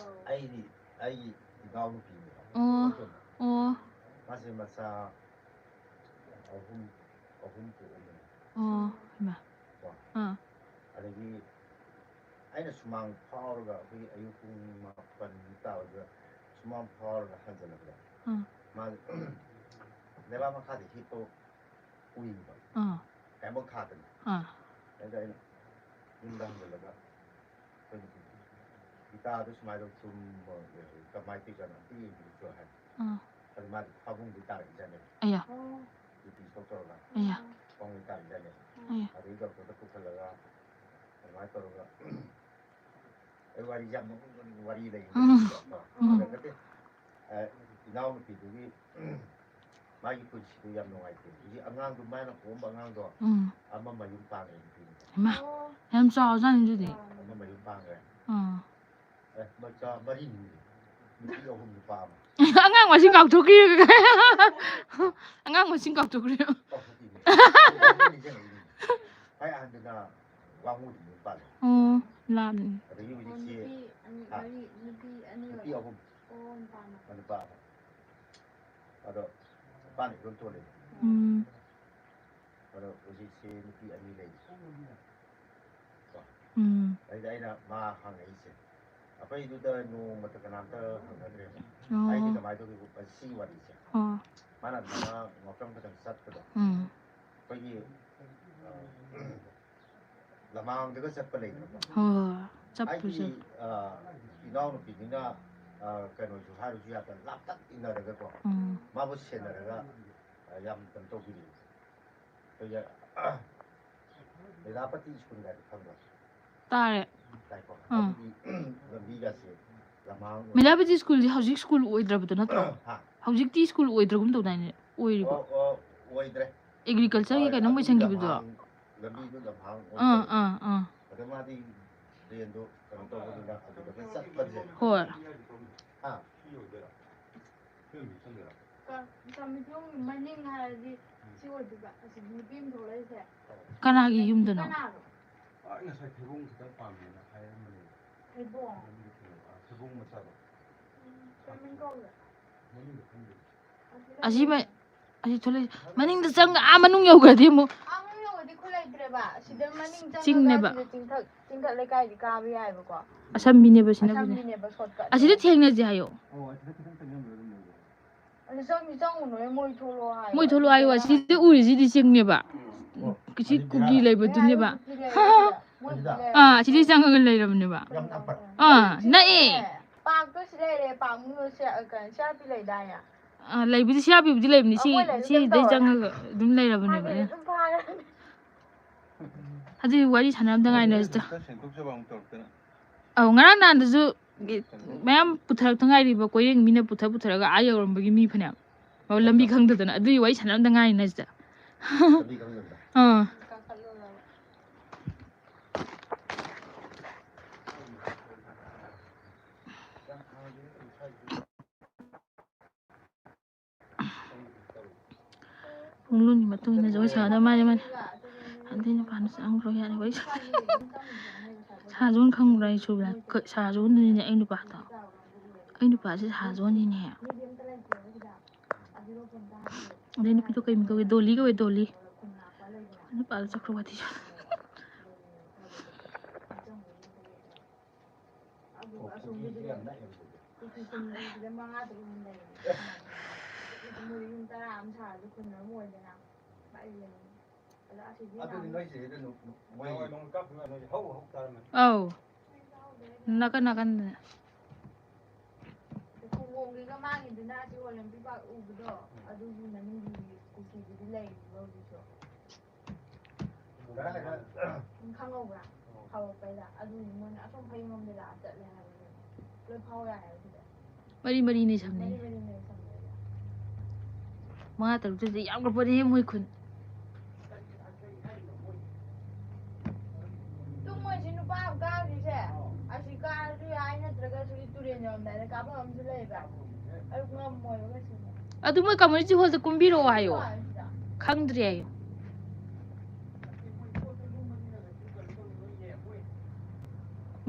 ꯑꯩꯒꯤ ꯏꯅꯥꯎꯅꯨꯄꯤꯅꯦꯕ ꯑꯣ ꯃꯥꯁꯦ ꯃꯆꯥ ꯑꯍꯨꯝ ꯄꯣꯛꯑꯝꯕꯅꯦ ꯏꯃꯥ ꯑꯗꯒꯤ ꯑꯩꯅ ꯁꯨꯃꯥꯡ ꯐꯥꯎꯔꯒ ꯑꯩꯈꯣꯏꯒꯤ ꯑꯌꯨꯛ ꯄꯨꯡ 9 ꯇꯥꯕꯗ ꯁꯨꯃꯥꯡ ꯐꯥꯎꯔꯒ ꯍꯟꯖꯜꯂꯛꯄꯗ ꯃꯥꯁꯦ ꯂꯩꯕꯥꯛ ꯃꯈꯥꯗ ꯍꯤꯞꯄ ꯎꯏꯕ ꯀꯩꯝꯐꯥꯎ ꯊꯥꯗꯅ ꯑꯗꯨꯗ ꯑꯩꯅ ꯌꯨꯝꯗ ꯍꯟꯖꯜꯂꯒ ꯑꯩꯈꯣꯏꯅ ꯒꯤꯇꯥꯗꯣ ꯁꯨꯃꯥꯏꯅ ꯇꯨꯝꯕ ꯀꯃꯥꯏꯅ ꯇꯧꯖꯥꯠꯅꯣ ꯑꯝꯇ ꯌꯦꯡꯕꯤꯌꯨꯁꯨ ꯍꯥꯏ ꯑꯗꯨ ꯃꯥꯗꯤ ꯐꯥꯕꯨꯡꯗꯤ ꯇꯥꯔꯛꯏꯖꯥꯠꯅꯦ ꯇꯤꯄꯤ ꯏꯁꯇꯣꯞ ꯇꯧꯔꯒ ꯐꯥꯕꯨꯡꯗꯤ ꯇꯥꯔꯛꯏꯖꯥꯠꯅꯦ ꯑꯗꯒꯤ ꯗꯣꯛꯇꯔꯗ ꯄꯨꯈꯠꯂꯒ ꯑꯗꯨꯃꯥꯏꯅ ꯇꯧꯔꯒ ꯑꯩ ꯋꯥꯔꯤꯁꯦ ꯌꯥꯝ ꯅꯣꯛꯅꯤꯡ ꯋꯥꯔꯤ ꯂꯩ ꯅꯠꯇꯦ ꯏꯅꯥꯎꯅꯨꯄꯤꯗꯨꯒꯤ ꯃꯥꯒꯤ ꯄꯨꯟꯁꯤꯗꯣ ꯌꯥꯝ ꯅꯨꯡꯉꯥꯏꯇꯦ ꯍꯧꯖꯤꯛ ꯑꯉꯥꯡꯗꯣ ꯃꯥꯅ ꯄꯣꯛꯑꯝꯕ ꯑꯉꯥꯡꯗꯣ ꯑꯃ ꯃꯌꯨꯝ ꯄꯥꯟꯈ꯭ꯔꯦ ꯅꯨꯄꯤꯅꯤ ꯌꯥꯝ ꯆꯥꯎꯔꯖꯥꯠꯅꯤ ꯑꯗꯨꯗꯤ ꯑꯃ ꯃꯌꯨꯝ ꯄꯥꯟꯈ꯭ꯔꯦ ꯃꯆꯥ 4 ꯅꯨꯄꯤ 3 ꯅꯨꯄꯥ 1 ꯑꯉꯥꯡ ꯃꯁꯤꯡ ꯀꯥꯎꯊꯣꯛꯈꯤꯕ ꯑꯉꯥꯡ ꯃꯁꯤꯡ ꯀꯥꯎꯊꯣꯛꯈ꯭ꯔꯦ ꯈ꯭ꯋꯥꯏ ꯑꯍꯟꯗꯨꯅ ꯋꯥꯡꯉꯨꯗꯤ ꯌꯨꯝ ꯄꯥꯜꯂꯦ ꯂꯥꯞꯅꯤ ꯑꯗꯒꯤ ꯍꯧꯖꯤꯛꯁꯤ ꯅꯨꯄꯤ ꯑꯍꯨꯝ ꯅꯨꯄꯥ ꯑꯗꯣ ꯅꯨꯄꯥꯅ ꯏꯔꯣꯟ ꯊꯣꯛꯂꯦ ꯑꯗꯣ ꯍꯧꯖꯤꯛꯁꯤ ꯅꯨꯄꯤ ꯑꯅꯤ ꯂꯩ ꯑꯗꯩꯗ ꯑꯩꯅ ꯃꯥ ꯍꯪꯉꯛꯏꯁꯦ ꯑꯩꯈꯣꯏꯗꯨꯗ ꯅꯣꯡꯃꯇ ꯀꯅꯥꯝꯇ ꯍꯪꯅꯗ꯭ꯔꯦꯕ ꯑꯩꯗꯤ ꯀꯃꯥꯏꯅ ꯇꯧꯒꯦ ꯁꯤꯒꯤ ꯋꯥꯔꯤꯁꯦ ꯃꯥꯅ ꯑꯗꯨꯃꯥꯏꯅ ꯉꯥꯎꯇꯪ ꯈꯇꯪ ꯆꯠꯄꯗꯣ ꯑꯩꯈꯣꯏꯒꯤ ꯂꯃꯥꯡꯗꯒ ꯆꯠꯄ ꯂꯩꯗꯅꯀꯣ ꯑꯩꯒꯤ ꯏꯅꯥꯎꯅꯨꯄꯤꯅꯤꯅ ꯀꯩꯅꯣꯁꯨ ꯍꯥꯏꯔꯁꯨ ꯌꯥꯗꯅ ꯂꯥꯞꯇꯛ ꯏꯟꯅꯔꯒꯀꯣ ꯃꯥꯕꯨ ꯁꯦꯟꯅꯔꯒ ꯌꯥꯝ ꯀꯩꯅꯣ ꯇꯧꯕꯤꯔꯤ ꯑꯩꯈꯣꯏꯒꯤ ꯂꯤꯂꯥꯄꯇꯤ ꯁ꯭ꯀꯨꯜ ꯍꯥꯏꯗꯣ ꯈꯪꯕ꯭ꯔꯥ ꯇꯥꯔꯦ ꯇꯥꯏꯀꯣ ꯑꯗꯨꯒꯤ ꯂꯝꯕꯤꯒꯁꯦ ꯂꯃꯥꯡ ꯃꯤꯂꯥꯄꯇꯤ ꯁ꯭ꯀꯨꯜꯁꯤ ꯍꯧꯖꯤꯛ ꯁ꯭ꯀꯨꯜ ꯑꯣꯏꯗ꯭ꯔꯕꯗꯣ ꯅꯠꯇ꯭ꯔꯣ ꯍꯧꯖꯤꯛꯇꯤ ꯁ꯭ꯀꯨꯜ ꯑꯣꯏꯗ꯭ꯔꯒꯨꯝ ꯇꯧꯗꯥꯏꯅꯦ ꯑꯣꯏꯔꯤꯕꯣ ꯑꯣꯏꯗ꯭ರೆ ꯑꯦꯒ꯭ꯔꯤꯀꯜꯆꯔꯒꯤ ꯀꯩꯅꯣꯝ ꯑꯣꯏꯁꯟꯈꯤꯕꯗꯣ ꯂꯝꯕꯤꯗꯨ ꯂꯝꯍꯥꯡ ꯑꯗ ꯃꯥꯗꯤ ꯇ꯭ꯔꯦꯟꯗꯣ ꯀꯩꯅꯣ ꯇꯧꯕꯅꯤꯅ ꯑꯗꯨꯗꯒ ꯆꯠꯄꯁꯦ ꯍꯣꯏ ꯀꯃꯤꯊꯣꯡꯒꯤ ꯃꯅꯤꯡ ꯍꯥꯏꯔꯗꯤ ꯁꯤ ꯑꯣꯏꯗꯣꯏꯕ ꯑꯁꯤ ꯅꯨꯄꯤ ꯑꯃ ꯊꯣꯛꯂꯛꯏꯁꯦ ꯀꯅꯥꯒꯤ ꯌꯨꯝꯗꯅꯣ ꯉꯁꯥꯏ ꯊꯩꯕꯣꯡ ꯈꯤꯇꯪ ꯄꯥꯝꯃꯦꯅ ꯍꯥꯏꯔꯝꯕꯅꯦ ꯊꯩꯕꯣꯡ ꯃꯆꯥꯗꯣ ꯑꯁꯤ ꯊꯣꯛꯂꯛꯏ ꯃꯅꯤꯡꯗ ꯃꯅꯨꯡ ꯌꯧꯈ꯭ꯔꯗꯤ ꯑꯃꯨꯛ ꯈꯨꯠ ꯂꯩꯇ꯭ꯔꯦꯕ ꯁꯤꯗ ꯃꯅꯤꯡ ꯆꯤꯡꯅꯦꯕ ꯁꯤꯗ ꯆꯤꯡꯊꯛ ꯂꯩꯀꯥꯏꯗꯤ ꯀꯥꯕ ꯌꯥꯏꯕꯀꯣ ꯑꯁꯝꯕꯤꯅꯦꯕ ꯑꯁꯝꯕꯤꯅꯦꯕ ꯁꯣꯔꯠꯀꯠ ꯑꯁꯤꯗ ꯊꯦꯡꯅꯁꯦ ꯍꯥꯏꯌꯣ ꯑꯗꯨ ꯆꯪꯉꯨꯅꯣꯏ ꯃꯣꯏ ꯊꯣꯛꯂꯛꯑꯣ ꯍꯥꯏꯌꯣ ꯃꯣꯏ ꯊꯣꯛꯂꯛꯑꯣ ꯍꯥꯏꯌꯣ ꯑꯁꯤꯗ ꯎꯔꯤꯁꯤꯗꯤ ꯆꯤꯡꯅꯦꯕ ꯁꯤ ꯀꯨꯀꯤ ꯂꯩꯕꯗꯨꯅꯦꯕ ꯑꯁꯤꯗꯩ ꯆꯪꯉꯒ ꯂꯩꯔꯕꯅꯦꯕ ꯅꯛꯑꯦ ꯄꯥꯛꯇꯣ ꯁꯤ ꯂꯩꯔꯦ ꯄꯥꯛ ꯁꯤఆꯔꯄꯤ ꯂꯩꯗꯥꯏꯅꯦ ꯂꯩꯕꯨꯗꯤ ꯁꯤꯌꯥꯕꯤꯕꯨꯗꯤ ꯂꯩꯕꯅꯤ ꯁꯤꯗꯩ ꯆꯪꯉꯒ ꯑꯗꯨꯝ ꯂꯩꯔꯕꯅꯦꯕ ꯑꯗꯨꯒꯤ ꯋꯥꯔꯤ ꯁꯥꯟꯅꯔꯝꯗ ꯉꯥꯏꯅꯁꯤꯗ ꯉꯔꯥꯡ ꯅꯍꯥꯟꯗꯁꯨ ꯃꯌꯥꯝ ꯄꯨꯊꯔꯛꯇ ꯉꯥꯏꯔꯤꯕ ꯀꯣꯏꯔꯦꯡ ꯃꯤꯅ ꯄꯨꯊꯔꯒ ꯌꯧꯔꯝꯕꯒꯤ ꯃꯤ ꯐꯅꯌꯥꯝ ꯂꯝꯕꯤ ꯈꯪꯗꯗꯅ ꯑꯗꯨꯒꯤ ꯋꯥꯔꯤ ꯁꯥꯟꯅꯔꯝꯗ ꯉꯥꯏꯔꯤꯅ ꯁꯤꯗ ꯄꯨꯡꯂꯨꯟꯒꯤ ꯃꯇꯨꯡ ꯏꯟꯅ ꯖꯒꯣꯏ ꯁꯥꯒꯗꯕ ꯃꯥꯅꯤ ꯑꯗꯩ ꯅꯨꯄꯥꯅ ꯆꯪꯈ꯭ꯔꯣ ꯌꯥꯔꯦ ꯋꯥꯔꯤ ꯁꯥꯖꯣꯟ ꯈꯪꯕ꯭ꯔꯥ ꯑꯩꯁꯨ ꯁꯥꯖꯣꯟꯗꯨꯅꯤꯅꯦ ꯑꯩ ꯅꯨꯄꯥꯗꯣ ꯑꯩ ꯅꯨꯄꯥꯁꯦ ꯁꯥꯖꯣꯟꯅꯤꯅꯦ ꯑꯗꯩ ꯅꯨꯄꯤꯗꯣ ꯀꯩ ꯀꯧꯒꯦ ꯗꯣꯂꯤ ꯀꯧꯋꯦ ꯗꯣꯂꯤ ꯅꯨꯄꯥꯗꯣ ꯆꯠꯈ꯭ꯔꯣ ꯋꯥꯊꯤ ꯑꯧ ꯅꯥꯀꯟ ꯅꯥꯀꯟꯗ ꯈꯣꯡꯕꯣꯝꯒꯤꯒ ꯃꯥꯡꯉꯤꯗꯨꯅ ꯑꯁꯤ ꯑꯣꯂꯦꯝꯄꯤꯛ ꯄꯥꯔꯛ ꯎꯕꯗꯣ ꯑꯗꯨꯒꯤ ꯃꯅꯤꯡꯒꯤ ꯀꯨꯀꯤꯗꯨꯗꯤ ꯂꯩꯔꯤꯕ ꯍꯧꯖꯤꯛꯁꯨ ꯈꯪꯍꯧꯕ꯭ꯔꯥ ꯍꯧꯔꯛꯄꯩꯗ ꯑꯗꯨꯅꯤ ꯃꯣꯏꯅ ꯑꯁꯣꯝ ꯐꯩꯉꯣꯝꯗ ꯂꯥꯛꯑ ꯆꯠꯂꯦ ꯍꯥꯏꯕꯅꯦ ꯂꯣꯏ ꯐꯥꯎ ꯌꯥꯏ ꯍꯥꯏꯕꯁꯤꯗ ꯃꯔꯤꯅꯦ ꯁꯝꯅꯩ ꯃꯉꯥ ꯇꯔꯨꯛꯇꯗꯤ ꯌꯥꯝꯈ꯭ꯔꯄꯣꯠꯅꯤꯍꯦ ꯃꯣꯏ ꯈꯨꯟ ꯃꯣꯏꯁꯤ ꯅꯨꯄꯥ ꯑꯃ ꯀꯥꯈ꯭ꯔꯤꯁꯦ ꯑꯁꯤ ꯀꯥꯔꯁꯨ ꯌꯥꯏ ꯅꯠꯇ꯭ꯔꯒꯁꯨ ꯇꯨꯔꯦꯟ ꯌꯧꯔꯝꯗꯥꯏꯗ ꯀꯥꯐꯝ ꯑꯃꯁꯨ ꯂꯩꯕ ꯑꯩ ꯉꯝꯃꯣꯏꯕ ꯉꯁꯤꯗꯤ ꯑꯗꯨ ꯃꯣꯏ ꯀꯝꯃꯨꯅꯤꯇꯤ ꯍꯣꯜꯗ ꯀꯨꯝꯕꯤꯔꯛꯑꯣ ꯍꯥꯏꯌꯣ ꯈꯪꯗ꯭ꯔꯤ ꯍꯥꯏꯌꯣ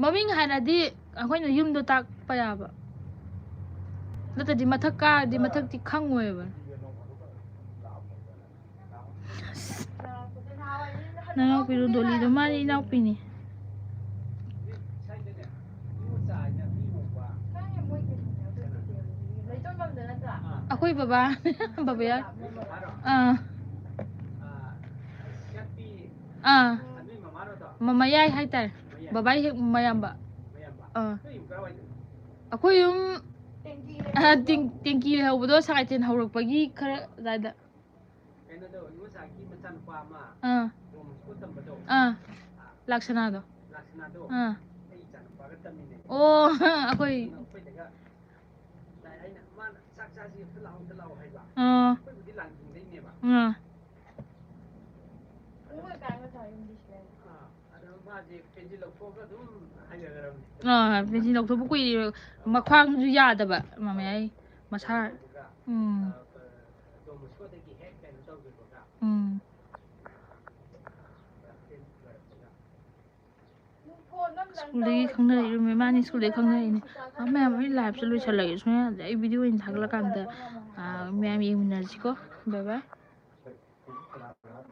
ꯃꯃꯤꯡ ꯍꯥꯏꯔꯗꯤ ꯑꯩꯈꯣꯏꯅ ꯌꯨꯝꯗꯣ ꯇꯥꯛꯄ ꯌꯥꯕ ꯅꯠꯇ꯭ꯔꯗꯤ ꯃꯊꯛ ꯀꯥꯔꯗꯤ ꯃꯊꯛꯇꯤ ꯈꯪꯉꯣꯏꯕ ꯅꯅꯥꯎꯄꯤꯔꯣ ꯗꯣꯂꯤꯗꯣ ꯃꯥꯅꯤ ꯏꯅꯥꯎꯄꯤꯅꯤ ꯑꯩꯈꯣꯏ ꯕꯕꯥ ꯕꯕꯥꯌꯥꯏ ꯃꯌꯥꯏ ꯍꯥꯏꯇꯥꯔꯦ ꯕꯕꯥ ꯍꯦꯛ ꯃꯌꯥꯝꯕ ꯑꯩꯈꯣꯏ ꯌꯨꯝ ꯇꯦꯡꯀꯤ ꯂꯩꯍꯧꯕꯗꯣ ꯁꯉꯥꯏꯊꯦꯜ ꯍꯧꯔꯛꯄꯒꯤ ꯈꯔ ꯑꯗꯨꯋꯥꯏꯗ ꯂꯥꯛꯁꯅꯥꯗꯣ ꯑꯣ ꯑꯩꯈꯣꯏ ꯄꯦꯟꯁꯤꯜ ꯂꯧꯊꯣꯛꯄ ꯀꯨꯏꯔꯦ ꯃꯈ꯭ꯋꯥꯡꯁꯨ ꯌꯥꯗꯕ ꯃꯃꯌꯥꯏ ꯃꯁꯥ 스쿨이 강나 이름에 많이 스쿨에 강나이네. 매am 이 라이브스 로이살라게 소야 이 비디오 인 다글라간다. 매am 이문나지고. 바이바이.